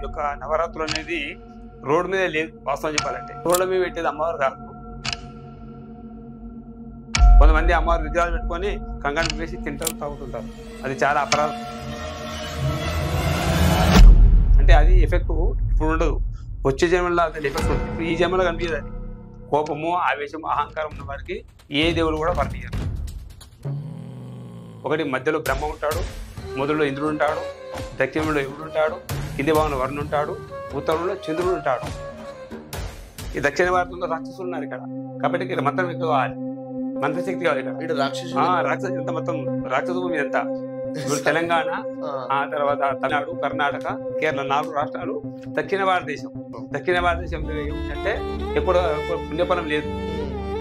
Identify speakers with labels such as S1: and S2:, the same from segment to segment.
S1: యొక్క నవరాత్రులు అనేది రోడ్డు మీద లేదు. వాస్తవం చెప్పాలంటే రోడ్ల మీద పెట్టేది అమ్మవారు కాదు. కొంతమంది అమ్మవారు విగ్రహాలు పెట్టుకొని కంగారు వేసి తింటారు, తాగుతుంటారు. అది చాలా అపరాధం. అంటే అది ఎఫెక్ట్ ఇప్పుడు ఉండదు, వచ్చే జన్మలో అది ఎఫెక్ట్ ఉంటుంది. ఇప్పుడు ఈ జన్మలో కనిపించదు. అది కోపము, ఆవేశం, అహంకారం ఉన్న వారికి ఏ దేవుడు కూడా వర్ణించరు. ఒకటి మధ్యలో బ్రహ్మ ఉంటాడు, మొదలులో ఇంద్రుడు ఉంటాడు, దక్షిణంలో ఎవడు ఉంటాడు, కింది భాగంలో వరుణుడు ఉంటాడు, ఉత్తరంలో చంద్రుడు ఉంటాడు. ఈ దక్షిణ భారతంలో రాక్షసులు ఉన్నారు ఇక్కడ. కాబట్టి ఇక్కడ మంత్రం ఎక్కువ కావాలి, మంత్రశక్తి కావాలి. ఇక్కడ రాక్షస ఎంత మొత్తం రాక్షస భూమి ఎంత. ఇప్పుడు తెలంగాణ, ఆ తర్వాత తమిళనాడు, కర్ణాటక, కేరళ 4 రాష్ట్రాలు దక్షిణ భారతదేశం. దక్షిణ భారతదేశంలో ఏమిటంటే ఎక్కువ పుణ్యఫలం లేదు,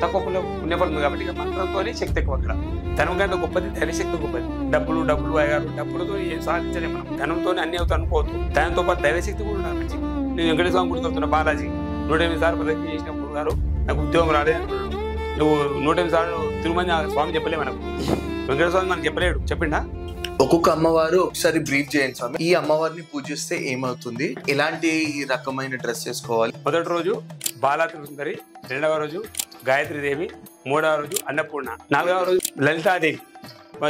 S1: తక్కువ పుణ్యఫలం ఉంది. కాబట్టి ఇక మంత్రంతోనే శక్తి ఎక్కువ. అక్కడ ధనం కంటే గొప్పది దైవశక్తి గొప్పది. డబ్బులు అయ్యారు, డబ్బులతో ఏం సాధించలేము మనం. ధనంతో అన్ని అవుతా అనుకోవద్దు. దానితో పాటు దైవశక్తి కూడా ఉండాలి. మంచి నేను వెంకటేశ్వర స్వామి గుడికి వెళ్తున్నా, బాలాజీ 108 సార్లు ప్రదక్షిణ చేసినప్పుడు గారు నాకు ఉద్యోగం రాలేదు అంటున్నాడు. నువ్వు 108 సార్లు తిరుమల స్వామి చెప్పలే మనకు, వెంకటేశ్వర స్వామి మనకు చెప్పలేడు. చెప్పిండా?
S2: ఒక్కొక్క అమ్మవారు ఒకసారి బ్రీఫ్ చేయండి స్వామి. ఈ అమ్మవారిని పూజిస్తే ఏమవుతుంది, ఎలాంటి రకమైన డ్రెస్ వేసుకోవాలి?
S1: మొదటి రోజు బాలా త్రిపుర, రెండవ రోజు గాయత్రీదేవి, మూడవ రోజు అన్నపూర్ణ, 4వ రోజు లలితాదేవి,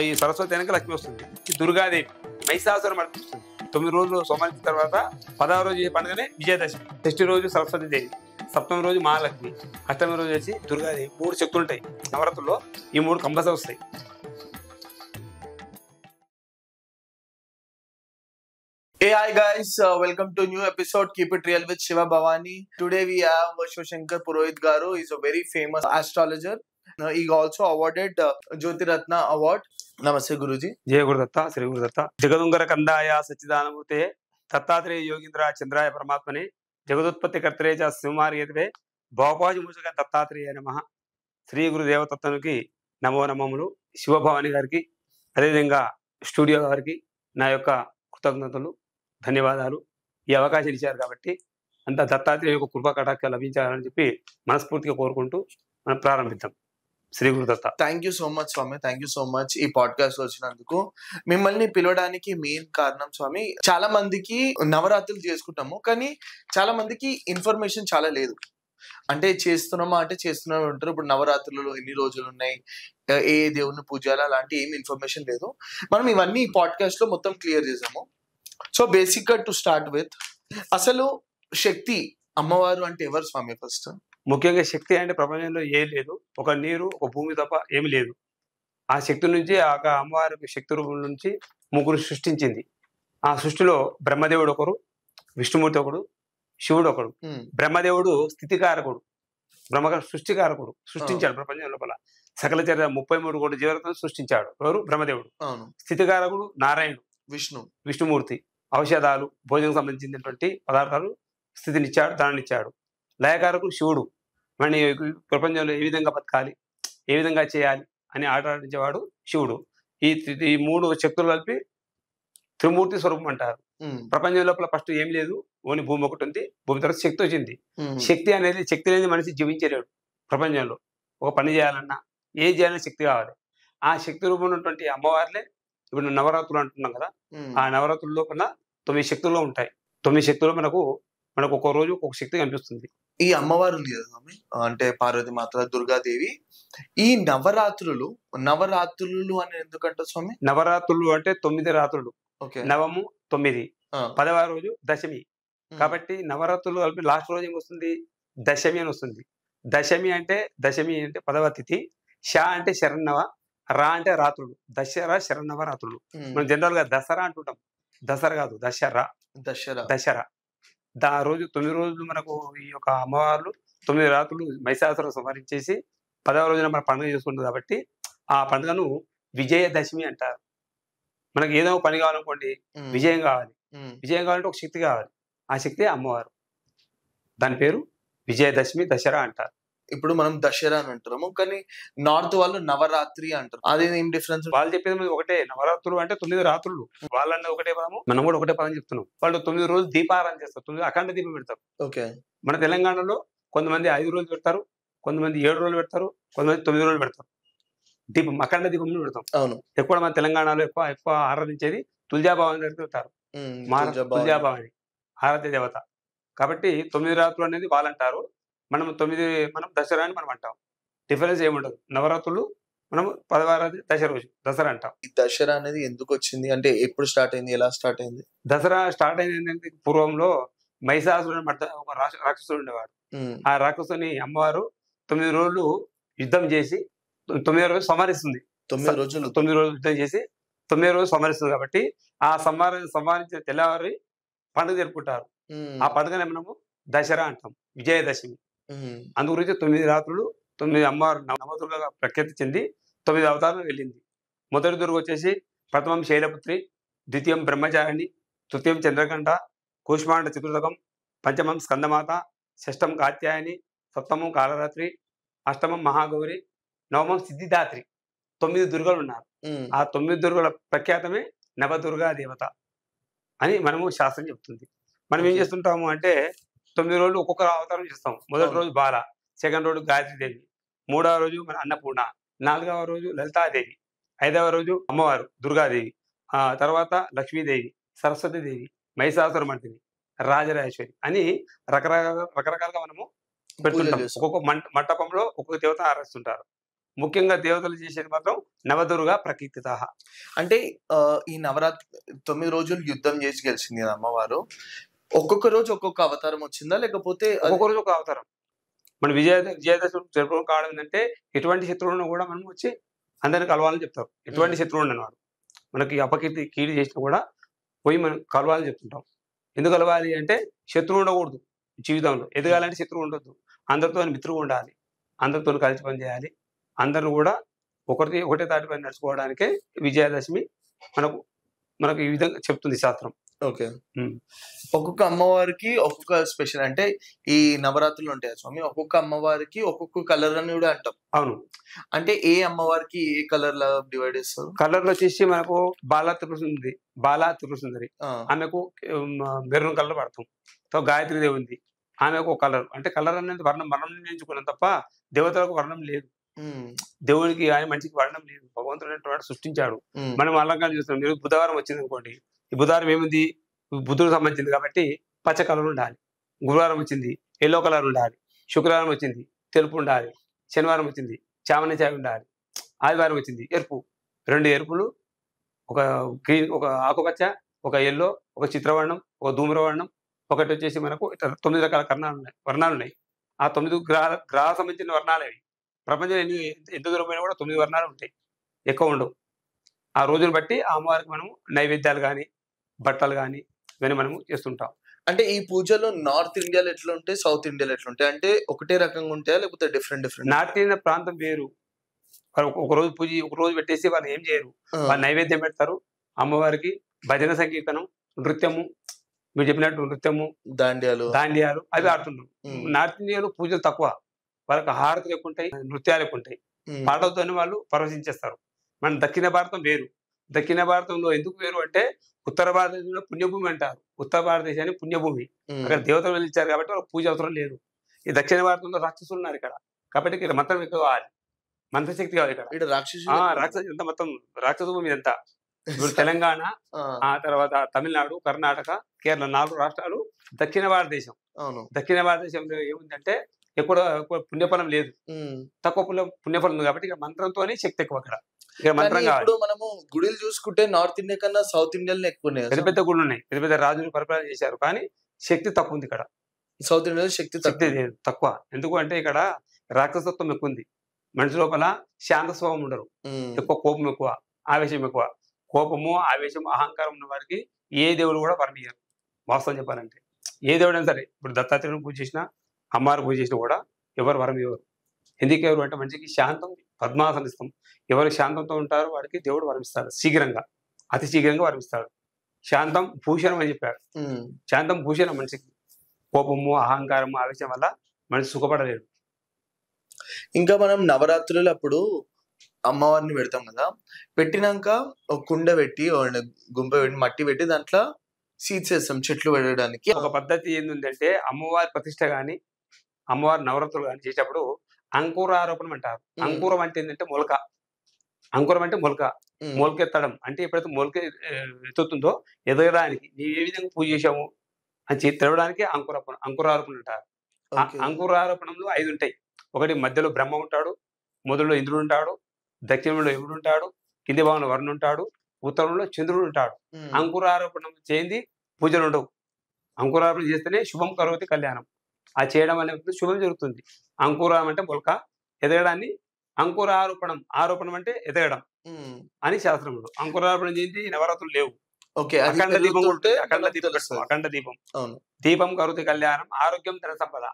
S1: ఈ సరస్వతి వెనక లక్ష్మి వస్తుంది, ఈ దుర్గాదేవి, మహిషాసురం వస్తుంది. 9 రోజులు సోమానికి తర్వాత 10వ రోజు పండుగనే విజయదశమి. 6వ రోజు సరస్వతి దేవి, 7వ రోజు మహాలక్ష్మి, 8వ రోజు వచ్చి దుర్గాదేవి. 3 శక్తులు ఉంటాయి నవరాత్రుల్లో. ఈ 3 కంపల్సరీ వస్తాయి.
S2: Hey, hi guys, welcome to new episode Keep It Real with Shiva Bhavani. Today we have Shivashankar Purohit Garu. He's a very famous astrologer. He also awarded Jyotiratna Award. Namaste Guruji.
S1: జయ గురుదత్త, శ్రీ గురుదత్త. జగదుంగర కందాయ సచ్చిదానమూర్తే దత్తాత్రేయ యోగీంద్ర చంద్రాయ పరమాత్మనే జగదుత్పత్తి కర్తరే చ సింహార్యతే భవపాజి మూషక దత్తాత్రేయ నమః. శ్రీ గురు దేవతత్వనికి నమో నమములు. శివభవాని గారికి, అదేవిధంగా studio గారికి నా యొక్క కృతజ్ఞతలు, ధన్యవాదాలు. ఈ అవకాశం ఇచ్చారు కాబట్టి అంత దత్తాత్రేయ యొక్క కృపా కటాక్ష లభించాలని చెప్పి మనస్ఫూర్తిగా కోరుకుంటూ మనం ప్రారంభిద్దాం. Shri Gurudatta.
S2: Thank you so much swami, thank you so much ఈ పాడ్కాస్ట్ వచ్చినందుకు. మిమ్మల్ని పిలవడానికి మెయిన్ కారణం స్వామి, చాలా మందికి నవరాత్రులు చేసుకుంటాము, కానీ చాలా మందికి ఇన్ఫర్మేషన్ చాలా లేదు. అంటే చేస్తున్నామా అంటే చేస్తున్నాం ఉంటారు. ఇప్పుడు నవరాత్రులలో ఎన్ని రోజులు ఉన్నాయి, ఏ దేవుని పూజలు, అలాంటి ఏమి ఇన్ఫర్మేషన్ లేదు. మనం ఇవన్నీ ఈ పాడ్కాస్ట్ లో మొత్తం క్లియర్ చేసాము. సో బేసిక్ గా టు స్టార్ట్ విత్, అసలు శక్తి అమ్మవారు అంటే ఎవరు స్వామి? ఫస్ట్
S1: ముఖ్యంగా శక్తి అంటే ప్రపంచంలో ఏం లేదు, ఒక నీరు, ఒక భూమి తప్ప ఏమి లేదు. ఆ శక్తి నుంచి, ఆ అమ్మవారి శక్తి రూపం నుంచి ముగ్గురు సృష్టించింది. ఆ సృష్టిలో బ్రహ్మదేవుడు ఒకరు, విష్ణుమూర్తి ఒకడు, శివుడు ఒకడు. బ్రహ్మదేవుడు స్థితికారకుడు, సృష్టికారకుడు. సృష్టించాడు ప్రపంచం లోపల సకల చర్య 33 కోట్ల జీవరాశులను సృష్టించాడు. ఎవరు? బ్రహ్మదేవుడు. స్థితికారకుడు నారాయణుడు, విష్ణుమూర్తి. ఔషధాలు, భోజనం సంబంధించినటువంటి పదార్థాలు స్థితినిచ్చాడు, దానినిచ్చాడు. లయకారకుడు శివుడు. మన ప్రపంచంలో ఏ విధంగా బతకాలి, ఏ విధంగా చేయాలి అని ఆటాడించేవాడు శివుడు. ఈ 3 శక్తులు కలిపి త్రిమూర్తి స్వరూపం అంటారు. ప్రపంచం లోపల ఫస్ట్ ఏం లేదు, ఓన్లీ భూమి ఒకటి ఉంది. భూమి తర్వాత శక్తి వచ్చింది. శక్తి అనేది, శక్తి లేని మనిషి జీవించలేడు. ప్రపంచంలో ఒక పని చేయాలన్నా, ఏం చేయాలన్నా శక్తి కావాలి. ఆ శక్తి రూపంలో ఉన్నటువంటి అమ్మవారిలే ఇప్పుడు నవరాత్రులు అంటున్నాం కదా. ఆ నవరాత్రుల్లో కన్నా 9 శక్తుల్లో ఉంటాయి. 9 శక్తులు మనకు ఒక్కో రోజు ఒక్కొక్క శక్తి కనిపిస్తుంది.
S2: ఈ అమ్మవారు ఉంది కదా స్వామి, అంటే పార్వతి మాత, దుర్గాదేవి. ఈ నవరాత్రులు అని ఎందుకంటే స్వామి?
S1: నవరాత్రులు అంటే 9 రాత్రులు. నవము 9, 10వ రోజు దశమి. కాబట్టి నవరాత్రులు కలిపి లాస్ట్ రోజు ఏమొస్తుంది? దశమి అని వస్తుంది. దశమి అంటే 10వ తిథి. ష అంటే శరన్నవ, రా అంటే రాత్రులు. దశరా శరన్నవ రాత్రులు. మనం జనరల్ గా దసరా అంటుంటాం, దసరా కాదు, దశరా. ఆ రోజు 9 రోజులు మనకు ఈ యొక్క అమ్మవార్లు 9 రాత్రులు మహిషాసురం సంహరించేసి 10వ రోజున మన పండుగ చేసుకుంటుంది. కాబట్టి ఆ పండుగను విజయదశమి అంటారు. మనకి ఏదో పని కావాలనుకోండి, విజయం కావాలి. విజయం కావాలంటే ఒక శక్తి కావాలి. ఆ శక్తి అమ్మవారు. దాని పేరు విజయదశమి, దసరా అంటారు.
S2: ఇప్పుడు మనం దసరా అని అంటాము, కానీ నార్త్ వాళ్ళు నవరాత్రి అంటారు. అదే ఏం డిఫరెన్స్?
S1: వాళ్ళు చెప్పేది ఒకటే, నవరాత్రులు అంటే 9 రాత్రులు. వాళ్ళన్న ఒకటే పదము, మనం కూడా ఒకటే పదం చెప్తున్నాం. వాళ్ళు 9 రోజులు దీపారాధన చేస్తారు, 9 అఖండ దీపం పెడతారు.
S2: ఓకే.
S1: మన తెలంగాణలో కొంతమంది 5 రోజులు పెడతారు, కొంతమంది 7 రోజులు పెడతారు, కొంతమంది 9 రోజులు పెడతారు. దీపం, అఖండ దీపం పెడతాం.
S2: అవును.
S1: ఎక్కువ మన తెలంగాణలో ఎక్కువ ఆరాధించేది తుల్జాభవాని దగ్గర పెడతారు. తుల్జాభవాని ఆరాధ్య దేవత. కాబట్టి 9 రాత్రులు అనేది వాళ్ళంటారు. మనం దసరా అని మనం అంటాం. డిఫరెన్స్ ఏముండదు. నవరాత్రులు మనం 16ది దసరా అంటాం.
S2: ఈ దసరా అనేది ఎందుకు వచ్చింది? అంటే ఎప్పుడు స్టార్ట్ అయింది? ఎలా స్టార్ట్ అయింది?
S1: దసరా స్టార్ట్ అయింది ఏంటంటే పూర్వంలో మహిషాసురుడు ఒక రాక్షసుడు ఉండేవాడు. ఆ రాక్షసుని అమ్మవారు 9 రోజులు యుద్ధం చేసి 9వ రోజు సంహరిస్తుంది.
S2: 9 రోజులు
S1: 9 రోజులు యుద్ధం చేసి 9వ రోజు సంహరిస్తుంది కాబట్టి ఆ సంహరించిన తెల్లవారి పండుగ జరుపుకుంటారు. ఆ పండుగనే మనము దసరా అంటాం. విజయదశమి. అందు గురించి 9 రాత్రులు 9 అమ్మవారు నవదుర్గగా ప్రఖ్యాతి చెంది 9 అవతారాలు వెళ్ళింది. మొదటి దుర్గ వచ్చేసి ప్రథమం శైలపుత్రి, ద్వితీయం బ్రహ్మచారిణి, తృతీయం చంద్రకంఠ, కూష్మాండ చతుర్థకం, పంచమం స్కందమాత, షష్టం కాత్యాయని, సప్తమం కాళరాత్రి, అష్టమం మహాగౌరి, నవమం సిద్ధిదాత్రి. 9 దుర్గలు ఉన్నారు. ఆ 9 దుర్గల ప్రఖ్యాతమే నవదుర్గా దేవత అని మనము శాస్త్రం చెప్తుంది. మనం ఏం చేస్తుంటాము అంటే 9 రోజులు ఒక్కొక్క అవతారం చేస్తాం. మొదటి రోజు బాల, సెకండ్ రోజు గాయత్రీదేవి, 3వ రోజు మన అన్నపూర్ణ, 4వ రోజు లలితాదేవి, 5వ రోజు అమ్మవారు దుర్గాదేవి, తర్వాత లక్ష్మీదేవి, సరస్వతీదేవి, మహిషాసురమర్దిని, రాజరాజేశ్వరి అని రకరకాలుగా మనము పెడుతుంటాం. ఒక్కొక్క మంటపంలో ఒక్కొక్క దేవత ఆరాధిస్తుంటారు. ముఖ్యంగా దేవతలు చేసేది మాత్రం నవదుర్గా ప్రకీర్తిత.
S2: అంటే ఈ నవరాత్రి 9 రోజులు యుద్ధం చేసి గెలిచింది కదా అమ్మవారు. ఒక్కొక్క రోజు ఒక్కొక్క అవతారం వచ్చిందా? లేకపోతే
S1: ఒక్కొక్క రోజు ఒక అవతారం. మన విజయదశమి జరుపుకోవడం కావడం ఏంటంటే ఎటువంటి శత్రువులను కూడా మనం వచ్చి అందరిని కలవాలని చెప్తారు. ఎటువంటి శత్రువులు ఉన్నవాడు మనకి అపకీర్తి కీడు చేసినా కూడా పోయి మనం కలవాలని చెప్తుంటాం. ఎందుకు కలవాలి అంటే శత్రువు ఉండకూడదు. జీవితంలో ఎదగాలంటే శత్రువు ఉండొద్దు. అందరితో మిత్రువు ఉండాలి. అందరితో కలిసి పని చేయాలి. అందరూ కూడా ఒకటే తాటిపై నడుచుకోవడానికే విజయదశమి మనకు ఈ విధంగా చెప్తుంది శాస్త్రం.
S2: ఓకే. ఒక్కొక్క అమ్మవారికి ఒక్కొక్క స్పెషల్. అంటే ఈ నవరాత్రులు ఉంటాయి స్వామి, ఒక్కొక్క అమ్మవారికి ఒక్కొక్క కలర్ అని కూడా అంటాం.
S1: అవును.
S2: అంటే ఏ అమ్మవారికి ఏ కలర్ లా డివైడ్ చేస్తారు?
S1: కలర్లు వచ్చేసి మనకు బాలా త్రిపుర సుందరి, ఆమెకు మెరూన్ కలర్ పడతాం. గాయత్రీదేవి ఉంది, ఆమెకు ఒక కలర్. అంటే కలర్ అనేది వర్ణం నిర్ణయించుకున్నాం తప్ప దేవతలకు వర్ణం లేదు. దేవునికి ఆయన మనిషికి వర్ణం లేదు. భగవంతుడు సృష్టించాడు. మనం అలంకారం చేస్తున్నాం. మీరు బుధవారం వచ్చింది అనుకోండి, ఈ బుధవారం ఏముంది? బుధుడికి సంబంధించింది కాబట్టి పచ్చ కలర్ ఉండాలి. గురువారం వచ్చింది ఎల్లో కలర్ ఉండాలి. శుక్రవారం వచ్చింది తెలుపు ఉండాలి. శనివారం వచ్చింది చామన చాయ్ ఉండాలి. ఆదివారం వచ్చింది ఎరుపు. 2 ఎరుపులు, ఒక గ్రీన్, ఒక ఆకుపచ్చ, ఒక ఎల్లో, ఒక చిత్రవర్ణం, ఒక ధూమ్రవర్ణం, ఒకటి వచ్చేసి మనకు 9 రకాల వర్ణాలు ఉన్నాయి. ఆ 9 గ్రహాలకు సంబంధించిన వర్ణాలు అవి. ప్రపంచంలో ఎంత దూరం పోయినా కూడా 9 వర్ణాలు ఉంటాయి, ఎక్కువ ఉండవు. ఆ రోజును బట్టి ఆ అమ్మవారికి మనము నైవేద్యాలు కానీ బట్టలు కానీ ఇవన్నీ మనము చేస్తుంటాం.
S2: అంటే ఈ పూజలో నార్త్ ఇండియాలో ఎట్లా ఉంటాయి, సౌత్ ఇండియాలో ఎట్లా ఉంటాయి? అంటే ఒకటే రకంగా ఉంటాయా లేకపోతే డిఫరెంట్?
S1: నార్త్ ఇండియా ప్రాంతం వేరు. ఒక రోజు పూజ ఒక రోజు పెట్టేసి వాళ్ళు ఏం చేయరు. వాళ్ళు నైవేద్యం పెడతారు అమ్మవారికి. భజన సంకీర్తనం, నృత్యము, మీరు చెప్పినట్టు నృత్యము, దాండియాలు అవి ఆడుతుంటారు. నార్త్ ఇండియాలో పూజలు తక్కువ. వాళ్ళకి హారతులు ఎక్కువ ఉంటాయి, నృత్యాలు ఎక్కువ ఉంటాయి. పాటలతోనే వాళ్ళు పరవశించేస్తారు. మన దక్షిణ భారతం వేరు. దక్షిణ భారతంలో ఎందుకు వేరు అంటే ఉత్తర భారతదేశంలో పుణ్యభూమి అంటారు. ఉత్తర భారతదేశాన్ని పుణ్యభూమి. అక్కడ దేవతలు వెళ్ళిచ్చారు కాబట్టి వాళ్ళకి పూజ అవసరం లేదు. ఈ దక్షిణ భారతంలో రాక్షసులు ఉన్నారు ఇక్కడ. కాబట్టి ఇక్కడ మంత్రం ఎక్కువ కావాలి, మంత్రశక్తి కావాలి. ఇక్కడ రాక్షసు ఎంత మొత్తం రాక్షస భూమి ఎంత. ఇప్పుడు తెలంగాణ, ఆ తర్వాత తమిళనాడు, కర్ణాటక, కేరళ 4 రాష్ట్రాలు దక్షిణ భారతదేశం. దక్షిణ భారతదేశంలో ఏముందంటే ఎక్కువ పుణ్యఫలం లేదు, తక్కువ పుణ్యఫలం ఉంది. కాబట్టి ఇక్కడ మంత్రంతోనే శక్తి ఎక్కువ. అక్కడ మంత్రం కావాలి.
S2: మనము గుడిలు చూసుకుంటే నార్త్ ఇండియా కన్నా సౌత్ ఇండియాలో ఎక్కువ ఉన్నాయి.
S1: పెద్ద పెద్ద గుళ్ళు ఉన్నాయి, పెద్ద పెద్ద రాజులు పరిపాలన చేశారు. కానీ శక్తి తక్కువ ఉంది ఇక్కడ.
S2: సౌత్ ఇండియాలో శక్తి
S1: లేదు, తక్కువ. ఎందుకు అంటే ఇక్కడ రాక్షసత్వం ఎక్కువ ఉంది. మనిషి లోపల శాంత స్వభావం ఉండరు. ఎక్కువ కోపం ఎక్కువ, ఆవేశం ఎక్కువ. కోపము, ఆవేశం, అహంకారం ఉన్న వారికి ఏ దేవుడు కూడా వరణీయరు. వాస్తవం చెప్పాలంటే ఏ దేవుడైనా సరే. ఇప్పుడు దత్తాత్రేయుని పూజ చేసినా, అమ్మవారు పూజ చేసినా కూడా ఎవరు వరం ఇవ్వరు. ఎందుకు ఎవరు అంటే మనిషికి శాంతం, పద్మాసనిస్తాం. ఎవరు శాంతంతో ఉంటారో వాడికి దేవుడు వరమిస్తాడు. శీఘ్రంగా, అతి శీఘ్రంగా వరమిస్తాడు. శాంతం భూషణం అని చెప్పాడు. శాంతం భూషణం మనిషికి. కోపము, అహంకారము, ఆవేశం వల్ల మనిషి సుఖపడలేడు.
S2: ఇంకా మనం నవరాత్రులు అప్పుడు అమ్మవారిని పెడతాం కదా, పెట్టినాక ఒక కుండ పెట్టి గుంప పెట్టి మట్టి పెట్టి దాంట్లో సీడ్స్ వేస్తాం చెట్లు పెట్టడానికి.
S1: ఒక పద్ధతి ఏంటంటే అమ్మవారి ప్రతిష్ట గాని, అమ్మవారి నవరాత్రులు కానీ చేసేటప్పుడు అంకురారోపణం అంటారు. అంకురం అంటే ఏంటంటే మొలక. అంకురం అంటే మొలకెత్తడం. అంటే ఎప్పుడైతే మొలక ఎత్తుతుందో ఎదగడానికి నీవు ఏ విధంగా పూజ చేసాము అని తెలవడానికి అంకురార్పణ అంటారు.
S2: ఓకే.
S1: అంకురారోపణంలో 5 ఉంటాయి. ఒకటి మధ్యలో బ్రహ్మ ఉంటాడు, మొదలులో ఇంద్రుడు ఉంటాడు, దక్షిణంలో యముడు ఉంటాడు, కింది భాగంలో వరుణుడు ఉంటాడు, ఉత్తరంలో చంద్రుడు ఉంటాడు.
S2: హ్మ్.
S1: అంకురారోపణం చేయంది పూజలు ఉండవు. అంకురారోపణ చేస్తేనే శుభం కరోతి కళ్యాణం. అది చేయడం వల్ల శుభం జరుగుతుంది. అంకురం అంటే మొలక, ఎదగడాన్ని అంకురారోపణం, ఆరోపణం అంటే ఎదగడం
S2: హ్మ్.
S1: అని శాస్త్రంలో. అంకురారోపణ చేయంది నవరాత్రులు లేవు.
S2: ఓకే. అది
S1: అఖండ దీపం కూడా
S2: పెరుగుతుంటే
S1: ఉంటుంది. అఖండ
S2: మనకు
S1: దీపం పెడతాం.
S2: తెలుస్తది.
S1: అఖండ దీపం.
S2: అవును.
S1: దీపం కరోతి కళ్యాణం, ఆరోగ్యం ధన సంపద.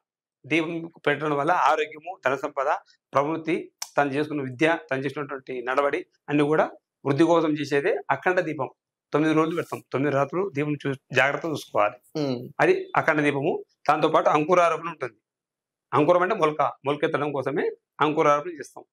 S1: దీపం పెట్టడం వల్ల ఆరోగ్యము, ధన సంపద, ప్రవృత్తి, తను చేసుకున్న విద్య, తను చేసినటువంటి నడవడి అన్ని కూడా వృద్ధి కోసం చేసేదే అఖండ దీపం. 9 రోజులు పెడతాం. 9 రాత్రులు దీపం జాగ్రత్తగా చూసుకోవాలి.
S2: హ్మ్.
S1: అది అఖండ దీపము. దాంతో పాటు అంకురారోపణ ఉంటుంది. అంకురం అంటే మొలకెత్తడం కోసమే అంకురారోపణ చేస్తాం.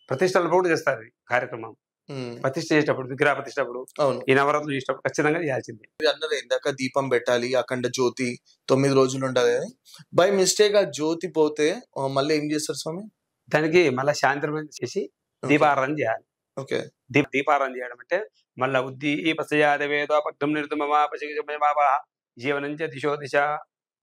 S1: ప్రతిష్టలప్పుడు కూడా చేస్తారు ఈ కార్యక్రమం.
S2: హ్మ్.
S1: ప్రతిష్ఠ చేసేటప్పుడు, విగ్రహ ప్రతిష్టప్పుడు,
S2: అవును.
S1: ఈ నవరాత్రులు చేసేటప్పుడు ఖచ్చితంగా చేయాల్సిందే.
S2: మీరు అన్నారు ఇందాక దీపం పెట్టాలి, అఖండ జ్యోతి 9 రోజులు ఉండాలి అని. బై మిస్టేక్ ఆ జ్యోతి పోతే మళ్ళీ ఏం చేస్తారు స్వామి?
S1: దానికి మళ్ళా శాంతిర్మం చేసి
S2: ఓకే.
S1: దీపారాధన చేయాలి.
S2: ఓకే.
S1: దీపారాధన చేయడం అంటే మళ్ళా ఉద్దీపసయాదవేదోపగ్ధం నిర్దుమమాపశిగజమయమాప జీవనంచ దిశో దిశ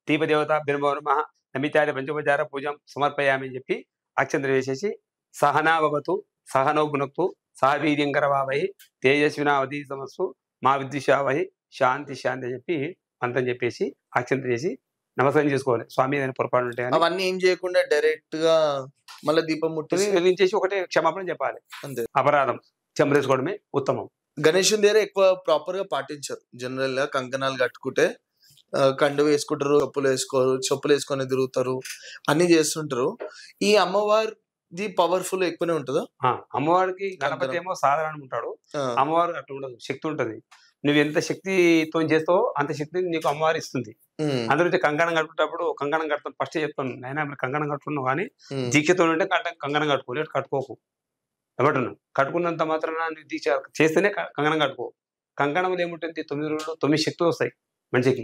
S1: దీపదేవత బిర్మోర్మ నమితాది పంచోపచార పూజం సమర్పయామి అని చెప్పి అక్షంతలు వేసేసి సహనావతు సహనౌ భునక్తు సహవీర్యంకరవావై తేజస్వినావధి సమస్సు మా విద్విషావై శాంతి శాంతి అని చెప్పి మంత్రం చెప్పేసి అక్షంతలు చేసి నమస్కారం చేసుకోవాలి. స్వామి ఏదైనా పొరపాటు ఉంటే కానీ
S2: అవన్నీ ఏం చేయకుండా డైరెక్ట్ గా మళ్ళీ దీపం ముట్టేసి
S1: వెలిగించేసి ఒకటే క్షమాపణ చెప్పాలి.
S2: అంతే.
S1: అపరాధం చెంబరేసుకోవడమే ఉత్తమం.
S2: గణేశుని దగ్గర ఎక్కువ ప్రాపర్ గా పాటించారు. జనరల్ గా కంకణాలు కట్టుకుంటే కండు వేసుకుంటారు, చెప్పులు వేసుకొని తిరుగుతారు, అన్ని చేస్తుంటారు. ఈ అమ్మవారిది పవర్ఫుల్ ఎక్కువనే ఉంటుందా?
S1: అమ్మవారికి గణపతి ఏమో సాధారణ ఉంటాడు. అమ్మవారు అట్లా ఉండదు, శక్తి ఉంటది. నువ్వు ఎంత శక్తితో చేస్తావో అంత శక్తిని నీకు అమ్మవారు ఇస్తుంది. అందులో కంకణం కట్టుకున్నప్పుడు కంకణం కడతాను ఫస్ట్ చెప్తాను, నైనా మీరు కంకణం కట్టుకున్నావు కానీ దీక్షతో ఉంటే కంకణం కట్టుకోలేదు, కట్టుకోకు ఏమంటున్నాను. కట్టుకున్నంత మాత్రాన నువ్వు దీక్ష చేస్తేనే కంకణం కట్టుకో. కంకణంలో ఏముంటుంది 9 రోజులు 9 శక్తులు వస్తాయి మనిషికి.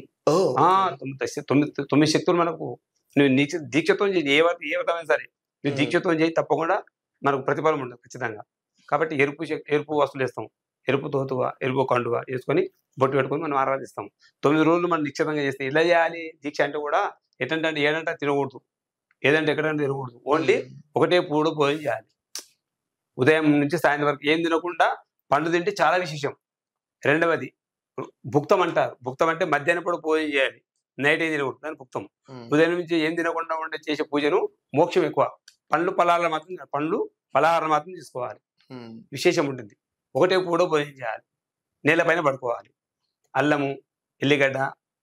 S1: 9 శక్తులు మనకు. నువ్వు దీక్షతో ఏ వ్రతమైనా సరే నువ్వు దీక్షతో చేయి, తప్పకుండా మనకు ప్రతిఫలం ఉండదు ఖచ్చితంగా. కాబట్టి ఎరుపు వస్తువులు వేస్తాం, ఎరుపు తోతువ, ఎరుపు కండువ వేసుకొని బొట్టు పెట్టుకొని మనం ఆరాధిస్తాం. 9 రోజులు మనం నిశ్చితంగా చేస్తే ఇలా చేయాలి. దీక్ష అంటే కూడా ఎటంటే ఏడంటే తినకూడదు, ఏదంటే ఎక్కడంటే తినకూడదు. ఓన్లీ ఒకటే పూడు భోజనం చేయాలి. ఉదయం నుంచి సాయంత్రం వరకు ఏం తినకుండా పండు తింటే చాలా విశేషం. రెండవది భుక్తం అంటారు. భుక్తం అంటే మధ్యాహ్నం కూడా భోజనం చేయాలి, నైట్ ఏం తినకూడదు, దాని భుక్తం. ఉదయం నుంచి ఏం తినకుండా ఉండే చేసే పూజను మోక్షం ఎక్కువ. పండ్లు ఫలాహారం మాత్రం తీసుకోవాలి, విశేషం ఉంటుంది. ఒకటే పూట భోజనం చేయాలి, నేల పైన పడుకోవాలి. అల్లము, ఎల్లిగడ్డ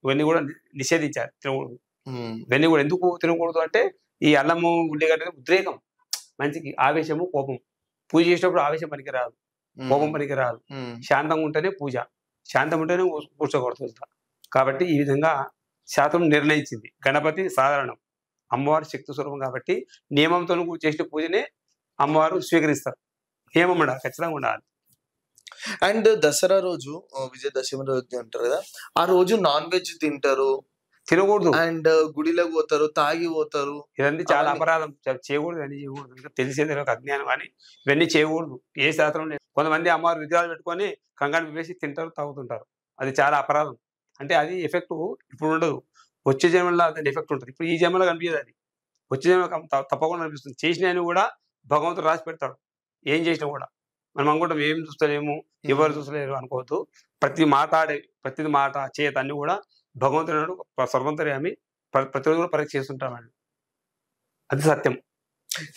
S1: ఇవన్నీ కూడా నిషేధించాలి, తినకూడదు. ఇవన్నీ కూడా ఎందుకు తినకూడదు అంటే ఈ అల్లము ఉల్లిగడ్డ ఉద్రేకం, మంచికి ఆవేశము, కోపం. పూజ చేసేటప్పుడు ఆవేశం పనికిరాదు, కోపం పనికిరాదు. శాంతంగా ఉంటేనే పూజ, శాంతం ఉంటేనే కూర్చోకూడదు. కాబట్టి ఈ విధంగా శాస్త్రం నిర్ణయించింది. గణపతి సాధారణం, అమ్మవారు శక్తి స్వరూపం కాబట్టి నియమంతో చేసిన పూజనే అమ్మవారు స్వీకరిస్తారు. నియమం ఉండాలి, ఖచ్చితంగా ఉండాలి.
S2: అండ్ దసరా రోజు విజయదశమి రోజు అంటారు కదా, ఆ రోజు నాన్ వెజ్ తింటారు,
S1: తినకూడదు.
S2: అండ్ గుడిలోకి పోతారు, తాగి పోతారు.
S1: ఇవన్నీ చాలా అపరాధం, చేయకూడదు. ఇవన్నీ చేయకూడదు. ఇంకా తెలిసేది ఒక అజ్ఞానం కానీ ఇవన్నీ చేయకూడదు. ఏ శాస్త్రం లేదు. కొంతమంది అమ్మవారు విగ్రహాలు పెట్టుకొని కంగారు వేసి తింటారు, తాగుతుంటారు. అది చాలా అపరాధం. అంటే అది ఎఫెక్ట్ ఇప్పుడు ఉండదు, వచ్చే జన్మలో దాని ఎఫెక్ట్ ఉంటుంది. ఇప్పుడు ఈ జన్మలో కనిపించదు, అది వచ్చే జన్మలో తప్పకుండా కనిపిస్తుంది. చేసినవి కూడా భగవంతుడు రాసి పెడతాడు. ఏం చేసినా కూడా మనం అనుకుంటాం ఏం చూస్తలేము, ఎవరు చూస్తలేరు అనుకోవద్దు. ప్రతిది మాట చేత అన్ని కూడా భగవంతుడు సర్వంతర్యామి, ప్రతిరోజు కూడా పరీక్ష చేస్తుంటామండి. అది సత్యం.